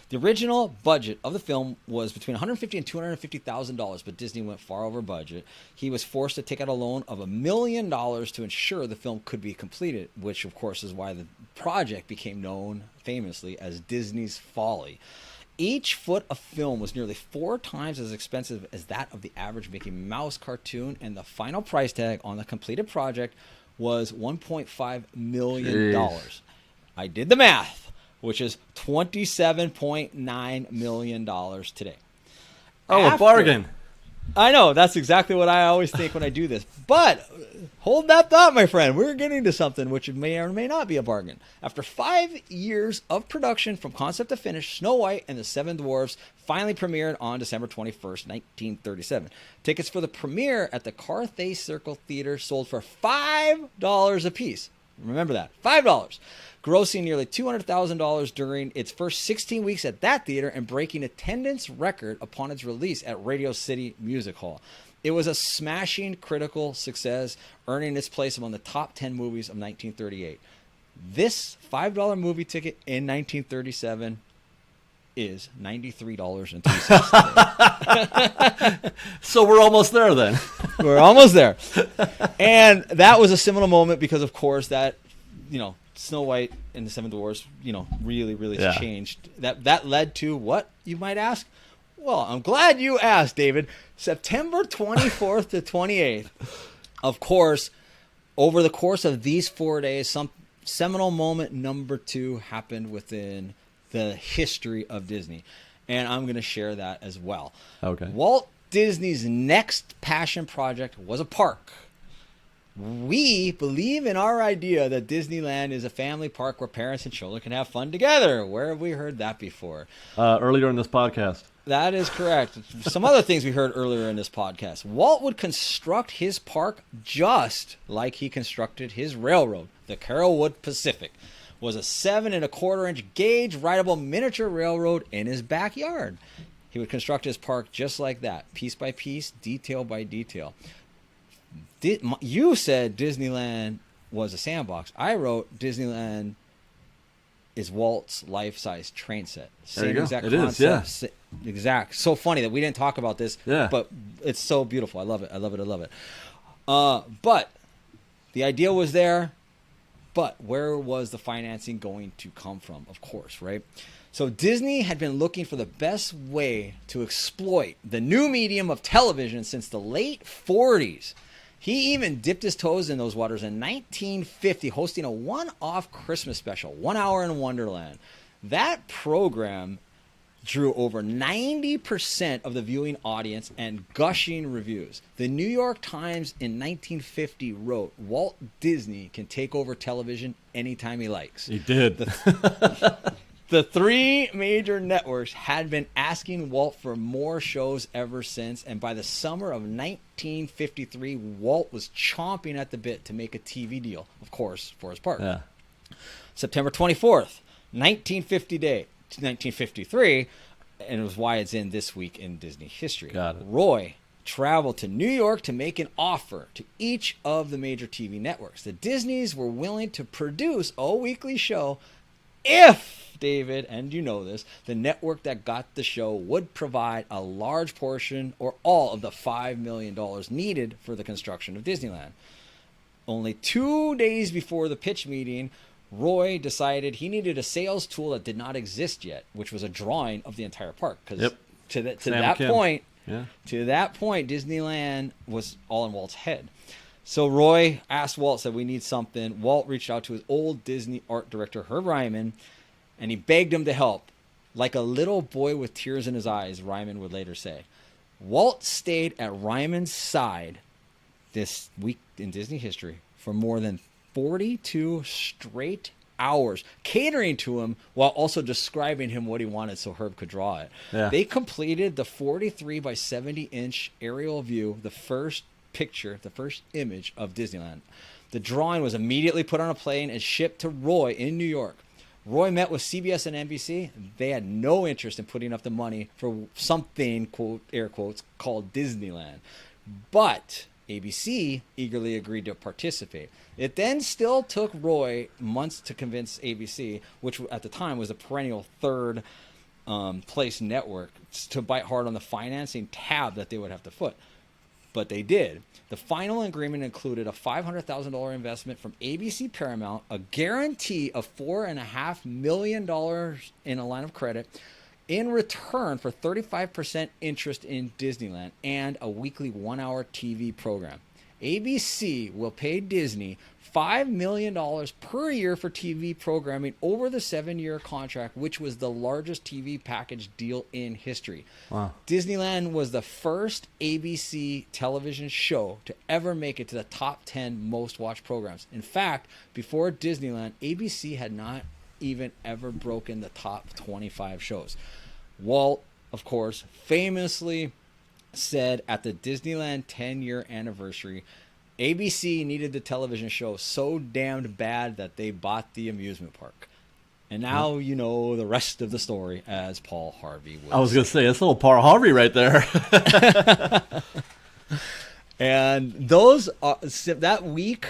[SPEAKER 1] The original budget of the film was between $150,000 and $250,000, but Disney went far over budget. He was forced to take out a loan of $1 million to ensure the film could be completed, which, of course, is why the project became known famously as Disney's Folly. Each foot of film was nearly 4 times as expensive as that of the average Mickey Mouse cartoon, and the final price tag on the completed project was $1.5 million. Jeez. I did the math, which is $27.9 million today.
[SPEAKER 2] Oh, a bargain.
[SPEAKER 1] I know. That's exactly what I always think when I do this. But hold that thought, my friend. We're getting to something which may or may not be a bargain. After 5 years of production from concept to finish, Snow White and the Seven Dwarfs finally premiered on December 21st, 1937. Tickets for the premiere at the Carthay Circle Theater sold for $5 a piece. Remember that. $5. Grossing nearly $200,000 during its first 16 weeks at that theater and breaking attendance record upon its release at Radio City Music Hall. It was a smashing critical success, earning its place among the top 10 movies of 1938. This $5 movie ticket in 1937 is $93.03 today.
[SPEAKER 2] So we're almost there then.
[SPEAKER 1] We're almost there. And that was a seminal moment because, of course, that, Snow White and the Seven Dwarfs, really changed. That led to what, you might ask? Well, I'm glad you asked, David. September 24th to 28th. Of course, over the course of these 4 days, some seminal moment number 2 happened within the history of Disney. And I'm going to share that as well.
[SPEAKER 2] Okay.
[SPEAKER 1] Walt Disney's next passion project was a park. We believe in our idea that Disneyland is a family park where parents and children can have fun together. Where have we heard that before?
[SPEAKER 2] Earlier in this podcast.
[SPEAKER 1] That is correct. Some other things we heard earlier in this podcast. Walt would construct his park just like he constructed his railroad. The Carrollwood Pacific was a 7.25-inch gauge rideable miniature railroad in his backyard. He would construct his park just like that, piece by piece, detail by detail. You said Disneyland was a sandbox. I wrote Disneyland is Walt's life-size train set.
[SPEAKER 2] There you go.
[SPEAKER 1] Exact
[SPEAKER 2] it
[SPEAKER 1] concept.
[SPEAKER 2] is, yeah.
[SPEAKER 1] Exact. So funny that we didn't talk about this, but it's so beautiful. I love it. I love it. I love it. But the idea was there, but where was the financing going to come from? Of course, right? So Disney had been looking for the best way to exploit the new medium of television since the late 40s. He even dipped his toes in those waters in 1950, hosting a one-off Christmas special, 1 Hour in Wonderland. That program drew over 90% of the viewing audience and gushing reviews. The New York Times in 1950 wrote, Walt Disney can take over television anytime he likes.
[SPEAKER 2] He did.
[SPEAKER 1] The three major networks had been asking Walt for more shows ever since, and by the summer of 1953, Walt was chomping at the bit to make a TV deal, of course, for his part.
[SPEAKER 2] Yeah.
[SPEAKER 1] September 24th, 1953, and it was why it's in This Week in Disney History.
[SPEAKER 2] Got it.
[SPEAKER 1] Roy traveled to New York to make an offer to each of the major TV networks. The Disneys were willing to produce a weekly show if, David, and you know this, the network that got the show would provide a large portion or all of the $5 million needed for the construction of Disneyland. Only 2 days before the pitch meeting, Roy decided he needed a sales tool that did not exist yet, which was a drawing of the entire park. Because to that point, Disneyland was all in Walt's head. So Roy asked Walt, said, we need something. Walt reached out to his old Disney art director, Herb Ryman, and he begged him to help. Like a little boy with tears in his eyes, Ryman would later say. Walt stayed at Ryman's side this week in Disney history for more than 42 straight hours, catering to him while also describing him what he wanted so Herb could draw it.
[SPEAKER 2] Yeah.
[SPEAKER 1] They completed the 43 by 70 inch aerial view, the first picture, the first image of Disneyland. The drawing was immediately put on a plane and shipped to Roy in New York. Roy met with CBS and NBC. They had no interest in putting up the money for something, quote, air quotes, called Disneyland. But ABC eagerly agreed to participate. It then still took Roy months to convince ABC, which at the time was a perennial third place network, to bite hard on the financing tab that they would have to foot. But they did. The final agreement included a $500,000 investment from ABC Paramount, a guarantee of $4.5 million in a line of credit in return for 35% interest in Disneyland and a weekly 1-hour TV program. ABC will pay Disney $5 million per year for TV programming over the 7-year contract, which was the largest TV package deal in history.
[SPEAKER 2] Wow.
[SPEAKER 1] Disneyland was the first ABC television show to ever make it to the top 10 most watched programs. In fact, before Disneyland, ABC had not even ever broken the top 25 shows. Walt, of course, famously said at the Disneyland 10-year anniversary, ABC needed the television show so damned bad that they bought the amusement park. And now you know the rest of the story, as Paul Harvey would
[SPEAKER 2] I was going to say, that's a little Paul Harvey right there.
[SPEAKER 1] And those that week,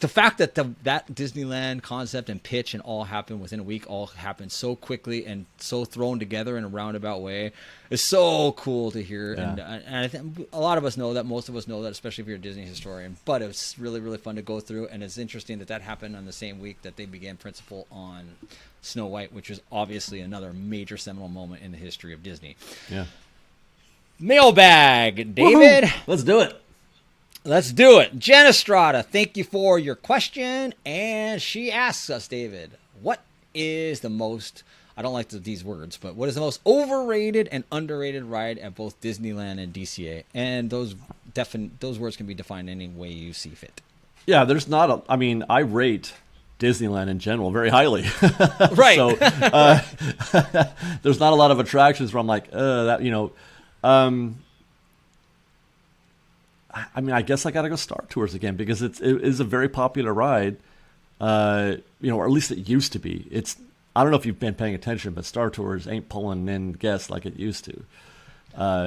[SPEAKER 1] the fact that that Disneyland concept and pitch and all happened within a week, all happened so quickly and so thrown together in a roundabout way, is so cool to hear.
[SPEAKER 2] Yeah.
[SPEAKER 1] And I think a lot of us know that, most of us know that, especially if you're a Disney historian. But it was really, really fun to go through, and it's interesting that happened on the same week that they began principal on Snow White, which was obviously another major seminal moment in the history of Disney.
[SPEAKER 2] Yeah.
[SPEAKER 1] Mailbag, David.
[SPEAKER 2] Woohoo! Let's do it.
[SPEAKER 1] Let's do it. Jen Estrada, thank you for your question. And she asks us, David, what is the most, I don't like these words, but what is the most overrated and underrated ride at both Disneyland and DCA? And those words can be defined any way you see fit.
[SPEAKER 2] Yeah, there's not a, I mean, I rate Disneyland in general very highly.
[SPEAKER 1] Right.
[SPEAKER 2] So there's not a lot of attractions where I'm like, that, you know, I mean, I guess I got to go Star Tours again because it is a very popular ride, you know, or at least it used to be. I don't know if you've been paying attention, but Star Tours ain't pulling in guests like it used to.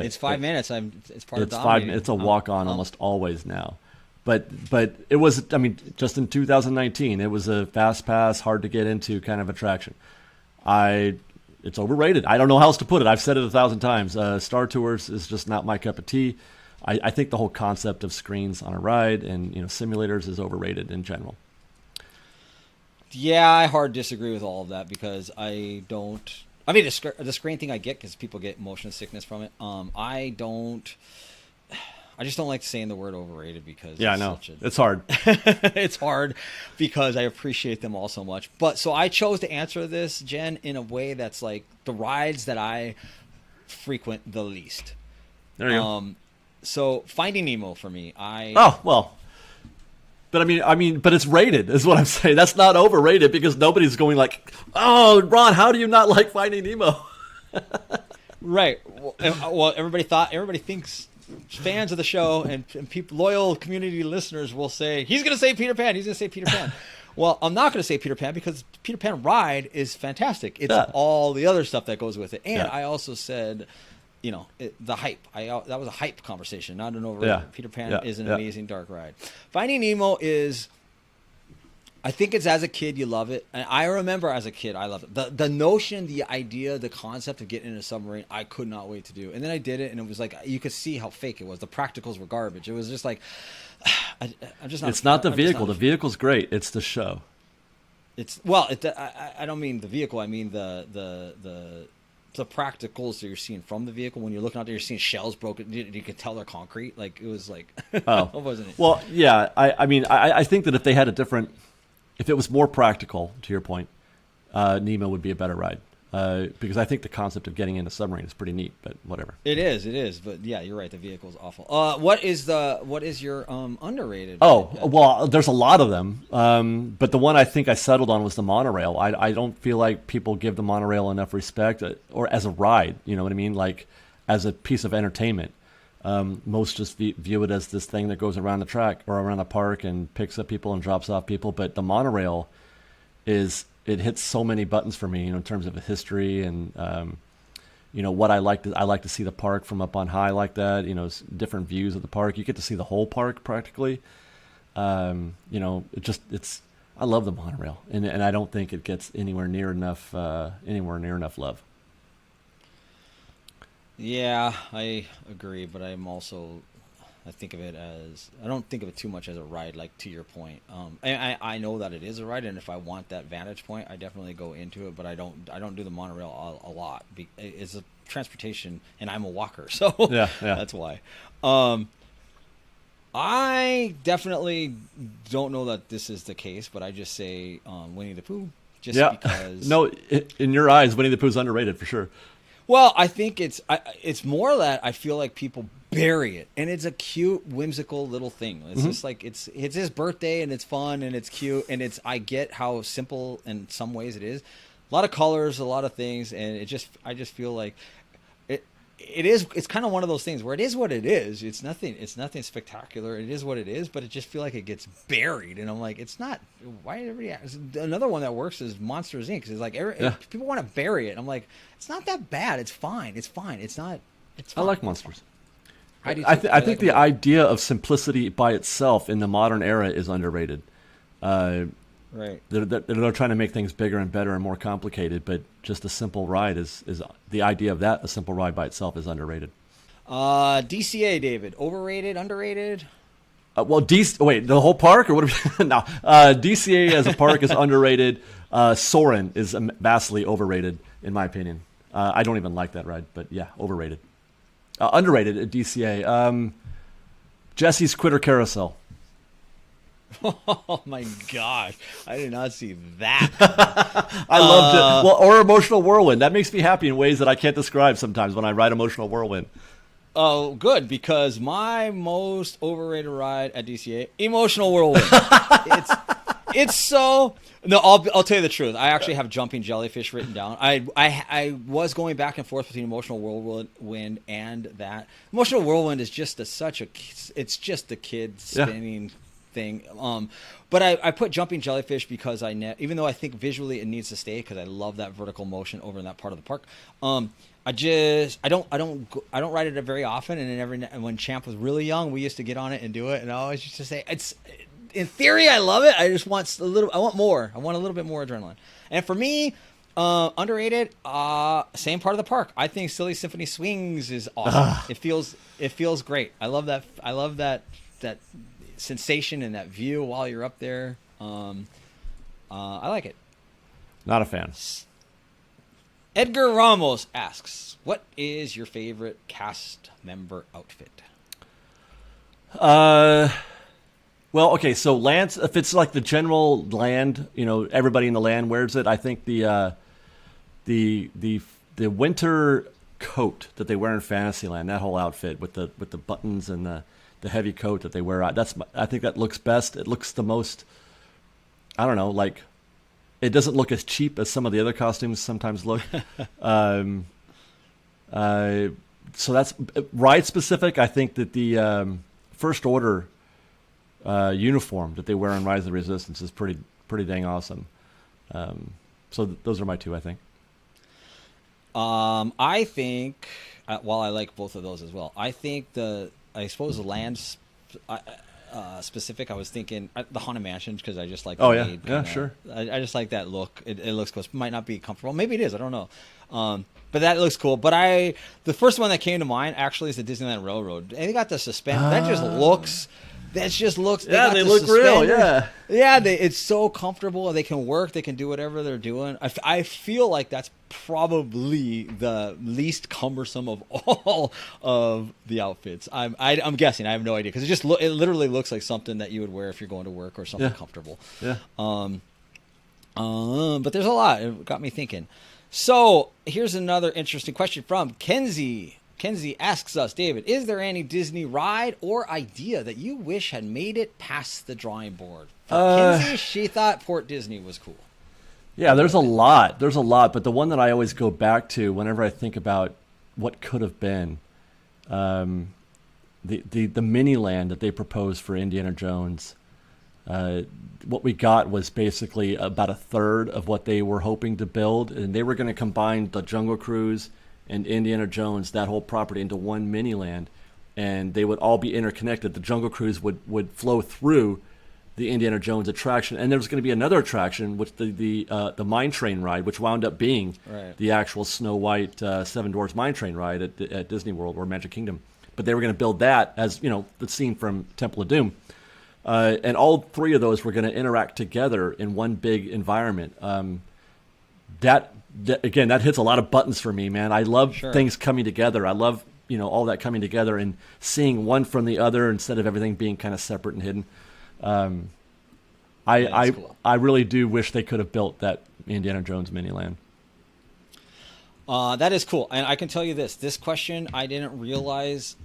[SPEAKER 1] It's 5 minutes. It's part of the
[SPEAKER 2] It's a walk-on almost always now. But it was, I mean, just in 2019, it was a fast pass, hard to get into kind of attraction. It's overrated. I don't know how else to put it. I've said it 1,000 times. Star Tours is just not my cup of tea. I think the whole concept of screens on a ride and, you know, simulators is overrated in general.
[SPEAKER 1] Yeah, I hard disagree with all of that because I don't. I mean, the screen thing I get because people get motion sickness from it. I just don't like saying the word overrated because
[SPEAKER 2] I know it's hard.
[SPEAKER 1] It's hard because I appreciate them all so much. But so I chose to answer this, Jen, in a way that's like the rides that I frequent the least.
[SPEAKER 2] There you go.
[SPEAKER 1] So Finding Nemo for me,
[SPEAKER 2] But it's rated, is what I'm saying. That's not overrated because nobody's going like, "Oh, Ron, how do you not like Finding Nemo?"
[SPEAKER 1] Right. Well, everybody thinks fans of the show and people, loyal community listeners will say he's going to say Peter Pan. He's going to say Peter Pan. Well, I'm not going to say Peter Pan because Peter Pan ride is fantastic. It's all the other stuff that goes with it, and I also said, the hype. That was a hype conversation, not an overrated.
[SPEAKER 2] Yeah.
[SPEAKER 1] Peter Pan is an amazing dark ride. Finding Nemo is. I think it's as a kid you love it, and I remember as a kid I loved it. The notion, the idea, the concept of getting in a submarine, I could not wait to do. And then I did it, and it was like you could see how fake it was. The practicals were garbage. It was just like I'm just not.
[SPEAKER 2] It's not the vehicle. The vehicle's great. It's the show.
[SPEAKER 1] I don't mean the vehicle. I mean the practicals that you're seeing from the vehicle. When you're looking out there, you're seeing shells broken. You can tell they're concrete. Like it was like, wasn't it?
[SPEAKER 2] Well, yeah. I think that if they had a different. If it was more practical, to your point, Nemo would be a better ride because I think the concept of getting in a submarine is pretty neat. But whatever. It
[SPEAKER 1] is. But yeah, you're right. The vehicle is awful. What is your underrated?
[SPEAKER 2] Oh, well, there's a lot of them, but the one I think I settled on was the monorail. I don't feel like people give the monorail enough respect, or as a ride. You know what I mean? Like as a piece of entertainment. Most just view it as this thing that goes around the track or around the park and picks up people and drops off people. But the monorail it hits so many buttons for me, in terms of the history and, what I like to see the park from up on high like that, different views of the park. You get to see the whole park practically. I love the monorail and I don't think it gets anywhere near enough love.
[SPEAKER 1] Yeah, I agree, but I think of it as I don't think of it too much as a ride, like to your point. I know that it is a ride, and if I want that vantage point, I definitely go into it. But I don't do the monorail a lot. It's a transportation, and I'm a walker, so
[SPEAKER 2] yeah.
[SPEAKER 1] That's why. I definitely don't know that this is the case, but I just say Winnie the Pooh, because.
[SPEAKER 2] No, in your eyes, Winnie the Pooh's underrated for sure.
[SPEAKER 1] Well, I think it's more that I feel like people bury it, and it's a cute, whimsical little thing. It's just like it's his birthday, and it's fun, and it's cute, and I get how simple in some ways it is. A lot of colors, a lot of things, and I just feel like it's kind of one of those things where it is what it is. It's nothing spectacular. It is what it is, but it just feel like it gets buried, and I'm like, it's not. Why everybody? Another one that works is Monsters Inc. It's like people want to bury it. I'm like, it's not that bad. It's fine. It's fine. It's not. It's fine.
[SPEAKER 2] I like Monsters.
[SPEAKER 1] I
[SPEAKER 2] think the idea of simplicity by itself in the modern era is underrated.
[SPEAKER 1] Right.
[SPEAKER 2] They're trying to make things bigger and better and more complicated, but just a simple ride is the idea of that. A simple ride by itself is underrated.
[SPEAKER 1] DCA, David, overrated, underrated?
[SPEAKER 2] The whole park or what? No, DCA as a park is underrated. Soarin' is vastly overrated in my opinion. I don't even like that ride, but yeah, overrated. Underrated at DCA. Jesse's Critter Carousel.
[SPEAKER 1] Oh my gosh, I did not see that.
[SPEAKER 2] I loved it. Well, or Emotional Whirlwind. That makes me happy in ways that I can't describe sometimes when I ride Emotional Whirlwind.
[SPEAKER 1] Oh, good, because my most overrated ride at DCA, Emotional Whirlwind. It's so. No, I'll tell you the truth. I actually have Jumping Jellyfish written down. I was going back and forth between Emotional Whirlwind and that. Emotional Whirlwind is just it's just a kid spinning thing. But I put Jumping Jellyfish because even though I think visually it needs to stay because I love that vertical motion over in that part of the park. I don't ride it very often, and when Champ was really young, we used to get on it and do it, and I always used to say in theory I love it. I just want I want more. I want a little bit more adrenaline. And for me, underrated, same part of the park. I think Silly Symphony Swings is awesome. It feels great. I love that. I love that sensation and that view while you're up there. I like it.
[SPEAKER 2] Not a fan.
[SPEAKER 1] Edgar Ramos asks, what is your favorite cast member outfit?
[SPEAKER 2] Well, okay, so Lance, if it's like the general land, everybody in the land wears it. I think the winter coat that they wear in Fantasyland, that whole outfit with the buttons and heavy coat that they wear out. I think that looks best. It looks the most, I don't know, like it doesn't look as cheap as some of the other costumes sometimes look. So that's ride specific. I think that the First Order uniform that they wear in Rise of the Resistance is pretty dang awesome. So those are my two, I think.
[SPEAKER 1] I think, while I like both of those as well, I think I suppose the land specific, I was thinking the Haunted Mansion, because I just like the
[SPEAKER 2] yeah,
[SPEAKER 1] kinda,
[SPEAKER 2] sure.
[SPEAKER 1] I just like that look. It looks cool. It might not be comfortable. Maybe it is. I don't know. But that looks cool. But the first one that came to mind actually is the Disneyland Railroad. And they got the suspender. That just looks.
[SPEAKER 2] Yeah, they look real. Yeah.
[SPEAKER 1] Yeah, it's so comfortable. They can work. They can do whatever they're doing. I feel like that's probably the least cumbersome of all of the outfits. I'm guessing. I have no idea, because it literally looks like something that you would wear if you're going to work, or something comfortable.
[SPEAKER 2] Yeah.
[SPEAKER 1] But there's a lot. It got me thinking. So here's another interesting question from Kenzie. Kenzie asks us, David, is there any Disney ride or idea that you wish had made it past the drawing board? For Kenzie, she thought Port Disney was cool.
[SPEAKER 2] Yeah, there's a lot. But the one that I always go back to whenever I think about what could have been, the mini land that they proposed for Indiana Jones. What we got was basically about a third of what they were hoping to build, and they were going to combine the Jungle Cruise and Indiana Jones, that whole property, into one mini land, and they would all be interconnected. The Jungle Cruise would flow through the Indiana Jones attraction, and there was going to be another attraction, which the Mine Train ride, which wound up being the actual Snow White Seven Dwarfs Mine Train ride at Disney World or Magic Kingdom. But they were going to build that as, the scene from Temple of Doom. And all three of those were going to interact together in one big environment. That hits a lot of buttons for me, man. I love things coming together. I love, all that coming together and seeing one from the other instead of everything being kind of separate and hidden. Cool. I really do wish they could have built that Indiana Jones mini land.
[SPEAKER 1] That is cool. And I can tell you this question, I didn't realize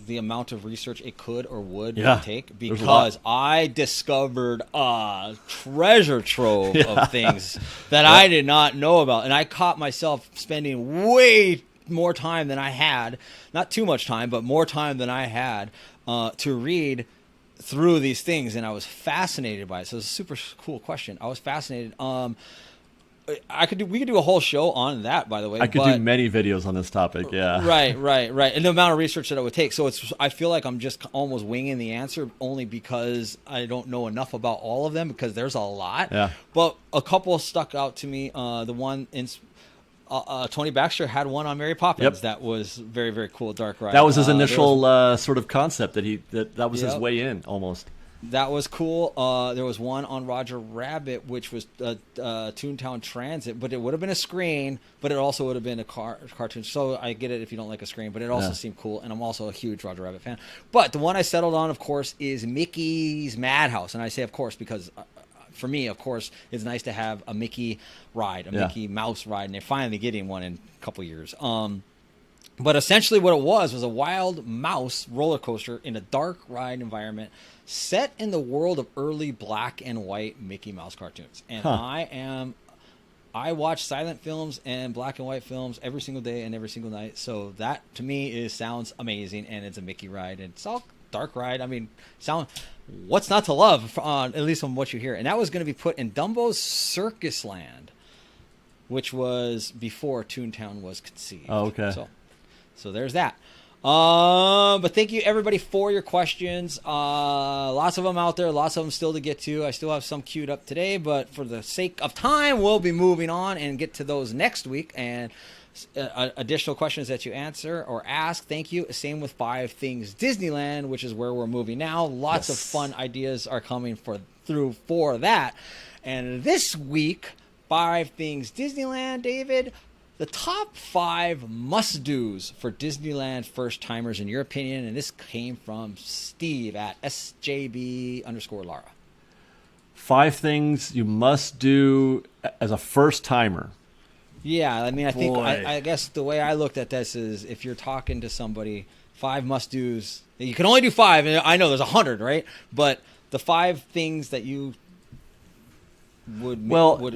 [SPEAKER 1] the amount of research it could or would take, because I discovered a treasure trove of things that I did not know about. And I caught myself spending way more time than I had, not too much time, but more time than I had to read through these things. And I was fascinated by it. So it's a super cool question. I was fascinated. We could do a whole show on that, by the way.
[SPEAKER 2] I could do many videos on this topic, yeah.
[SPEAKER 1] Right. And the amount of research that it would take. So I feel like I'm just almost winging the answer, only because I don't know enough about all of them, because there's a lot. Yeah. But a couple stuck out to me. The one in Tony Baxter had one on Mary Poppins that was very, very cool, dark ride.
[SPEAKER 2] That was his initial sort of concept that was his way in, almost.
[SPEAKER 1] That was cool. There was one on Roger Rabbit, which was Toontown Transit, but it would have been a screen, but it also would have been a cartoon. So I get it if you don't like a screen, but it also seemed cool, and I'm also a huge Roger Rabbit fan. But the one I settled on, of course, is Mickey's Madhouse. And I say, of course, because for me, of course, it's nice to have a Mickey ride, a Mickey Mouse ride, and they're finally getting one in a couple years. But essentially what it was a wild mouse roller coaster in a dark ride environment set in the world of early black and white Mickey Mouse cartoons. And I watch silent films and black and white films every single day and every single night. So that to me sounds amazing, and it's a Mickey ride, and it's all dark ride. I mean, what's not to love, at least from what you hear. And that was going to be put in Dumbo's Circus Land, which was before Toontown was conceived.
[SPEAKER 2] Oh, okay.
[SPEAKER 1] So there's that. But thank you everybody for your questions. Lots of them out there, lots of them still to get to. I still have some queued up today, but for the sake of time, we'll be moving on and get to those next week. And additional questions that you answer or ask, thank you. Same with 5 Things Disneyland, which is where we're moving now. Lots of fun ideas are coming through for that. And this week, 5 Things Disneyland, David, the top 5 must-dos for Disneyland First Timers, in your opinion, and this came from Steve at SJB_Lara.
[SPEAKER 2] 5 things you must do as a first timer.
[SPEAKER 1] Yeah, I mean, I guess the way I looked at this is, if you're talking to somebody 5 must-dos. You can only do 5, and I know there's 100, right? But the 5 things that you would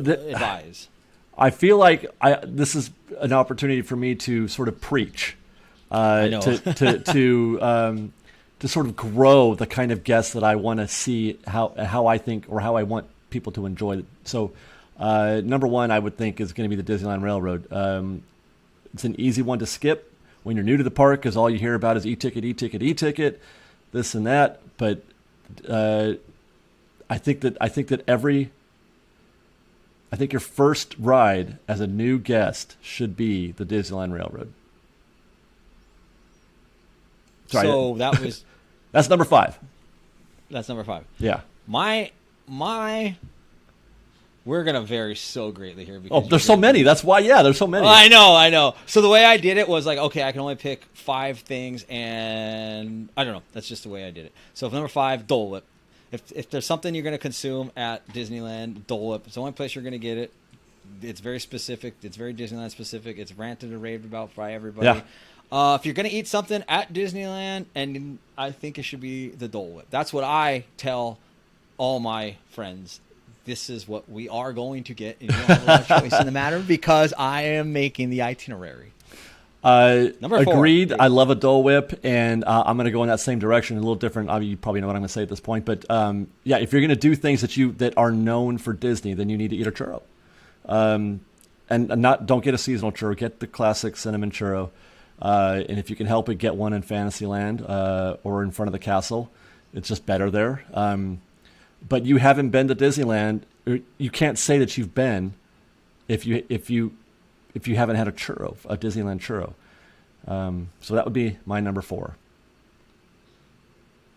[SPEAKER 1] advise.
[SPEAKER 2] I feel like this is an opportunity for me to sort of preach,
[SPEAKER 1] I know.
[SPEAKER 2] to sort of grow the kind of guests that I want to see, how I think or how I want people to enjoy it. So, number 1, I would think is going to be the Disneyland Railroad. It's an easy one to skip when you're new to the park, because all you hear about is e-ticket, e-ticket, e-ticket, this and that. But I think your first ride as a new guest should be the Disneyland Railroad. Sorry,
[SPEAKER 1] So that was
[SPEAKER 2] that's number 5.
[SPEAKER 1] that's number 5.
[SPEAKER 2] Yeah.
[SPEAKER 1] My we're gonna vary so greatly here because
[SPEAKER 2] Oh, there's so many. That's why. Yeah, there's so many.
[SPEAKER 1] I know. So the way I did it was like, okay, I can only pick 5 things, and I don't know. That's just the way I did it. So number 5, Dole Whip. If there's something you're gonna consume at Disneyland, Dole Whip. It's the only place you're gonna get it. It's very specific. It's very Disneyland specific. It's ranted and raved about by everybody.
[SPEAKER 2] Yeah.
[SPEAKER 1] If you're going to eat something at Disneyland, and I think it should be the Dole Whip. That's what I tell all my friends. This is what we are going to get, and you don't have a lot of choice in the matter because I am making the itinerary. Number 4.
[SPEAKER 2] Agreed. I love a Dole Whip, and I'm going to go in that same direction. A little different. I mean, you probably know what I'm going to say at this point, but yeah, if you're going to do things that are known for Disney, then you need to eat a churro, and don't get a seasonal churro. Get the classic cinnamon churro. And if you can help it, get one in Fantasyland or in front of the castle. It's just better there. But you haven't been to Disneyland. You can't say that you've been if you haven't had a Disneyland churro. So that would be my number 4.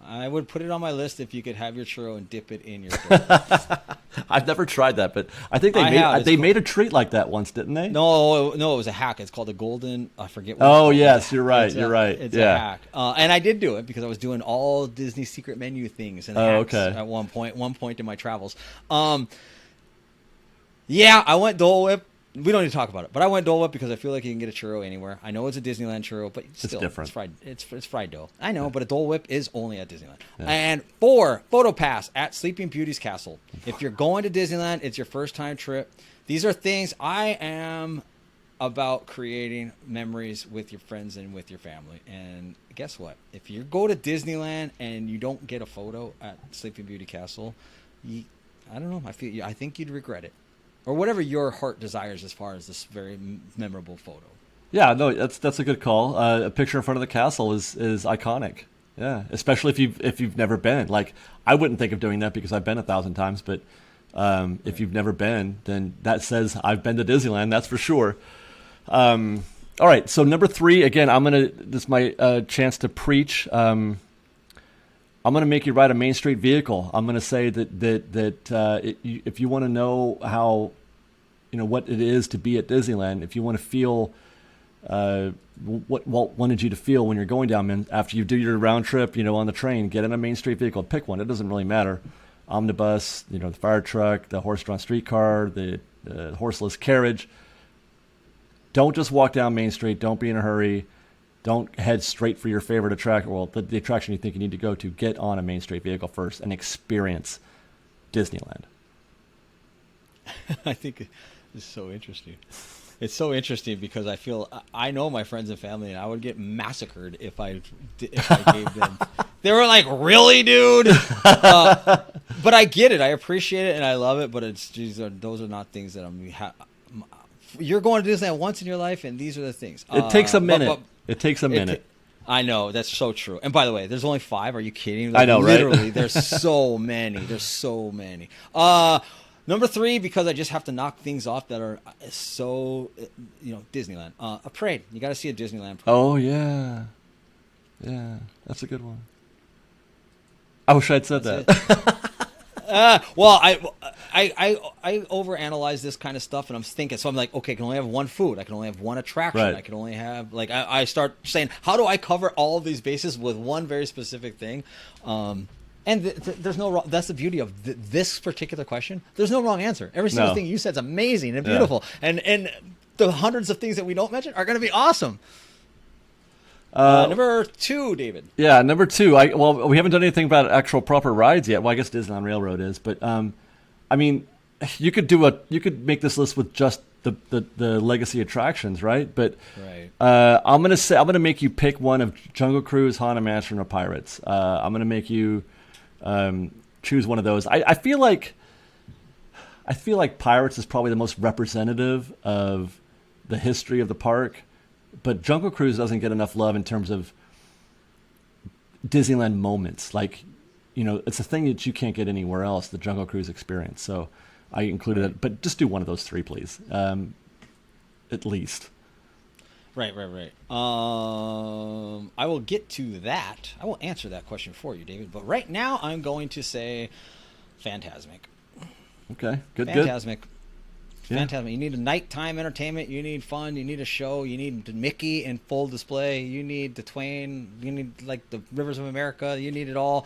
[SPEAKER 1] I would put it on my list if you could have your churro and dip it in your Dole Whip.
[SPEAKER 2] I've never tried that, but I think they made a treat like that once, didn't they?
[SPEAKER 1] No, it was a hack. It's called a golden. I forget. What
[SPEAKER 2] Oh yes, you're right.
[SPEAKER 1] It's a hack, and I did do it because I was doing all Disney secret menu things and hacks at one point in my travels. Yeah, I went Dole Whip. We don't need to talk about it, but I went Dole Whip because I feel like you can get a churro anywhere. I know it's a Disneyland churro, but still,
[SPEAKER 2] it's different.
[SPEAKER 1] It's fried dough. I know, but a Dole Whip is only at Disneyland. Yeah. And 4, Photo Pass at Sleeping Beauty's Castle. If you're going to Disneyland, it's your first time trip. These are things I am about creating memories with your friends and with your family. And guess what? If you go to Disneyland and you don't get a photo at Sleeping Beauty Castle, I don't know. I think you'd regret it. Or whatever your heart desires as far as this very memorable photo.
[SPEAKER 2] Yeah, no, that's a good call. A picture in front of the castle is iconic. Yeah, especially if you've never been. Like, I wouldn't think of doing that because I've been 1,000 times, but if you've never been, then that says I've been to Disneyland. That's for sure. All right, so number 3 again. This is my chance to preach. I'm going to make you ride a Main Street vehicle. I'm going to say that if you want to know how, what it is to be at Disneyland, if you want to feel what Walt wanted you to feel when you're going down after you do your round trip, on the train, get in a Main Street vehicle. Pick one. It doesn't really matter. Omnibus, the fire truck, the horse-drawn streetcar, the horseless carriage. Don't just walk down Main Street. Don't be in a hurry. Don't head straight for your favorite attraction. Well, the attraction you think you need to go to. Get on a Main Street vehicle first and experience Disneyland.
[SPEAKER 1] I think it's so interesting. It's so interesting because I know my friends and family, and I would get massacred if I gave them. They were like, "Really, dude?" But I get it. I appreciate it, and I love it. But those are not things that you're going to Disneyland once in your life, and these are the things.
[SPEAKER 2] It takes a minute. It takes a minute.
[SPEAKER 1] I know, that's so true. And by the way, there's only 5. Are you kidding?
[SPEAKER 2] I know, right?
[SPEAKER 1] Literally, there's so many. There's so many. Number 3, because I just have to knock things off that are so, Disneyland. A parade. You got to see a Disneyland parade.
[SPEAKER 2] Oh, yeah. Yeah, that's a good one. I wish I'd said that.
[SPEAKER 1] Well, I overanalyze this kind of stuff, and I'm thinking. So I'm like, okay, I can only have one food. I can only have one attraction.
[SPEAKER 2] Right.
[SPEAKER 1] I can only have I start saying, how do I cover all of these bases with one very specific thing? And there's no wrong. That's the beauty of this particular question. There's no wrong answer. Every single thing you said is amazing and beautiful, and the hundreds of things that we don't mention are going to be awesome. Number 2, David.
[SPEAKER 2] Yeah, number 2. Well, we haven't done anything about actual proper rides yet. Well, I guess Disneyland Railroad is, but I mean, you could make this list with just the legacy attractions, right? But
[SPEAKER 1] Right.
[SPEAKER 2] I'm gonna make you pick one of Jungle Cruise, Haunted Mansion, or Pirates. I'm gonna make you choose one of those. I feel like Pirates is probably the most representative of the history of the park, but Jungle Cruise doesn't get enough love in terms of Disneyland moments. Like, it's a thing that you can't get anywhere else, the Jungle Cruise experience. So I included it, but just do one of those 3, please, at least.
[SPEAKER 1] Right. I will get to that. I will answer that question for you, David. But right now, I'm going to say Fantasmic.
[SPEAKER 2] Okay, good.
[SPEAKER 1] Fantasmic.
[SPEAKER 2] Yeah.
[SPEAKER 1] Fantasmic. You need a nighttime entertainment. You need fun. You need a show. You need Mickey in full display. You need the Twain. You need like the Rivers of America. You need it all.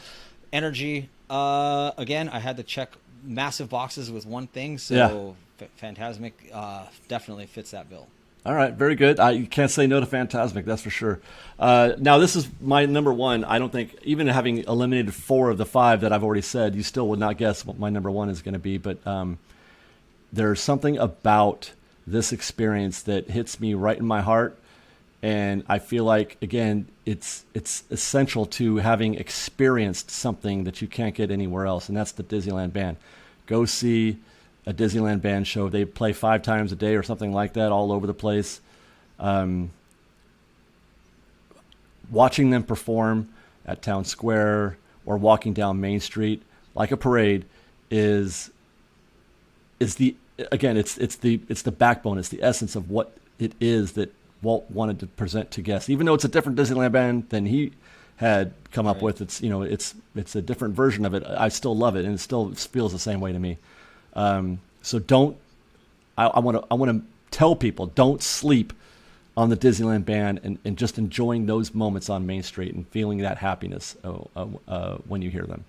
[SPEAKER 1] Energy. Again, I had to check massive boxes with one thing. So Fantasmic definitely fits that bill.
[SPEAKER 2] All right, very good. You can't say no to Fantasmic, that's for sure. Now, this is my number 1. I don't think, even having eliminated 4 of the 5 that I've already said, you still would not guess what my number 1 is going to be. But there's something about this experience that hits me right in my heart. And I feel like, again, it's essential to having experienced something that you can't get anywhere else, and that's the Disneyland Band. Go see a Disneyland Band show. They play 5 times a day or something like that all over the place. Watching them perform at Town Square or walking down Main Street like a parade is the backbone. It's the essence of what it is that Walt wanted to present to guests. Even though it's a different Disneyland Band than he had come up with, it's a different version of it. I still love it, and it still feels the same way to me. So I want to tell people, don't sleep on the Disneyland Band and just enjoying those moments on Main Street and feeling that happiness when you hear them.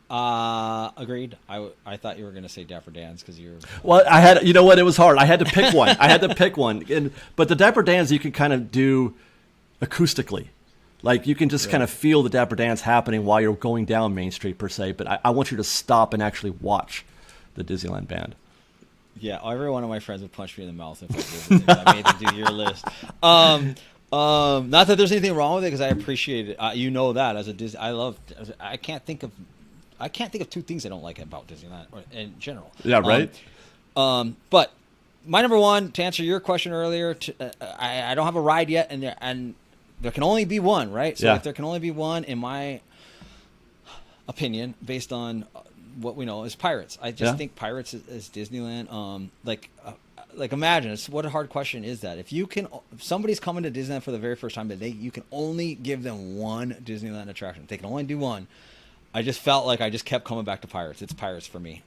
[SPEAKER 1] Agreed. I thought you were going to say Dapper Dans because you're.
[SPEAKER 2] Well, I had, you know what? It was hard. I had to pick one. But the Dapper Dans you can kind of do acoustically. Like, you can just kind of feel the Dapper Dance happening while you're going down Main Street, per se. But I want you to stop and actually watch the Disneyland Band.
[SPEAKER 1] Yeah, every one of my friends would punch me in the mouth if I made them do your list. Not that there's anything wrong with it, because I appreciate it. You know that as a Disney, I can't think of 2 things I don't like about Disneyland or in general.
[SPEAKER 2] Yeah, right.
[SPEAKER 1] But my number 1, to answer your question earlier, I don't have a ride yet, and there can only be one, right? So if there can only be one, in my opinion, based on what we know, is Pirates. I just think Pirates is Disneyland. Like imagine, what a hard question is that? If somebody's coming to Disneyland for the very first time, but you can only give them one Disneyland attraction. They can only do one. I just felt like I just kept coming back to Pirates. It's Pirates for me.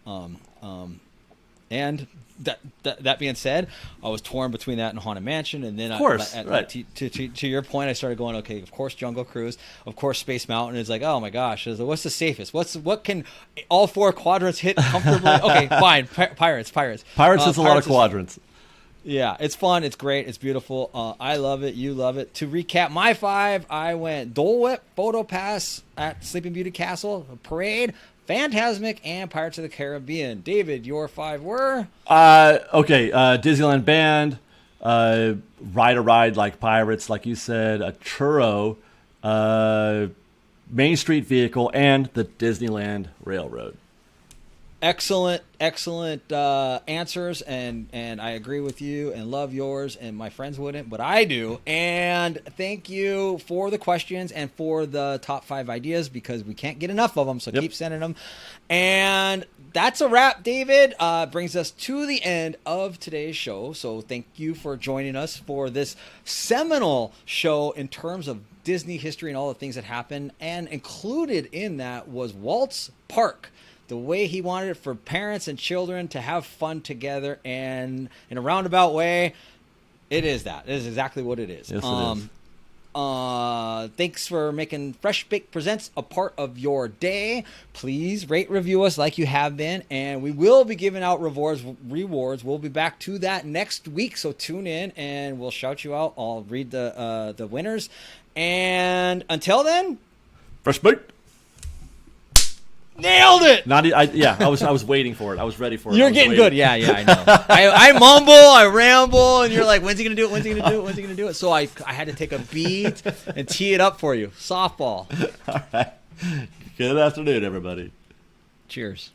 [SPEAKER 1] And that being said, I was torn between that and Haunted Mansion, and then to your point, I started going, okay, of course Jungle Cruise, of course Space Mountain. Is like, oh my gosh, what's the safest? What can all 4 quadrants hit comfortably? Okay, fine, Pirates.
[SPEAKER 2] Pirates is a lot of quadrants.
[SPEAKER 1] Yeah, it's fun, it's great, it's beautiful. I love it, you love it. To recap my 5, I went Dole Whip, Photo Pass at Sleeping Beauty Castle, Parade, Fantasmic, and Pirates of the Caribbean. David, your 5 were?
[SPEAKER 2] Disneyland Band, Ride a Ride like Pirates, like you said, a churro, Main Street Vehicle, and the Disneyland Railroad.
[SPEAKER 1] Excellent answers, and I agree with you and love yours, and my friends wouldn't, but I do. And thank you for the questions and for the top 5 ideas, because we can't get enough of them, so keep sending them. And that's a wrap, David. Brings us to the end of today's show, so thank you for joining us for this seminal show in terms of Disney history and all the things that happened, and included in that was Walt's Park. The way he wanted it for parents and children to have fun together, and in a roundabout way, it is that. It is exactly what it is.
[SPEAKER 2] Yes, it is.
[SPEAKER 1] Thanks for making Fresh Baked Presents a part of your day. Please rate, review us like you have been, and we will be giving out rewards. We'll be back to that next week, so tune in and we'll shout you out. I'll read the winners, and until then,
[SPEAKER 2] Fresh baked.
[SPEAKER 1] Nailed it.
[SPEAKER 2] I was waiting for it. I was ready for it.
[SPEAKER 1] You're getting good. Yeah, I know. I mumble, I ramble, and you're like, when's he gonna do it? When's he gonna do it? When's he gonna do it? So I had to take a beat and tee it up for you. Softball.
[SPEAKER 2] All right. Good afternoon, everybody.
[SPEAKER 1] Cheers.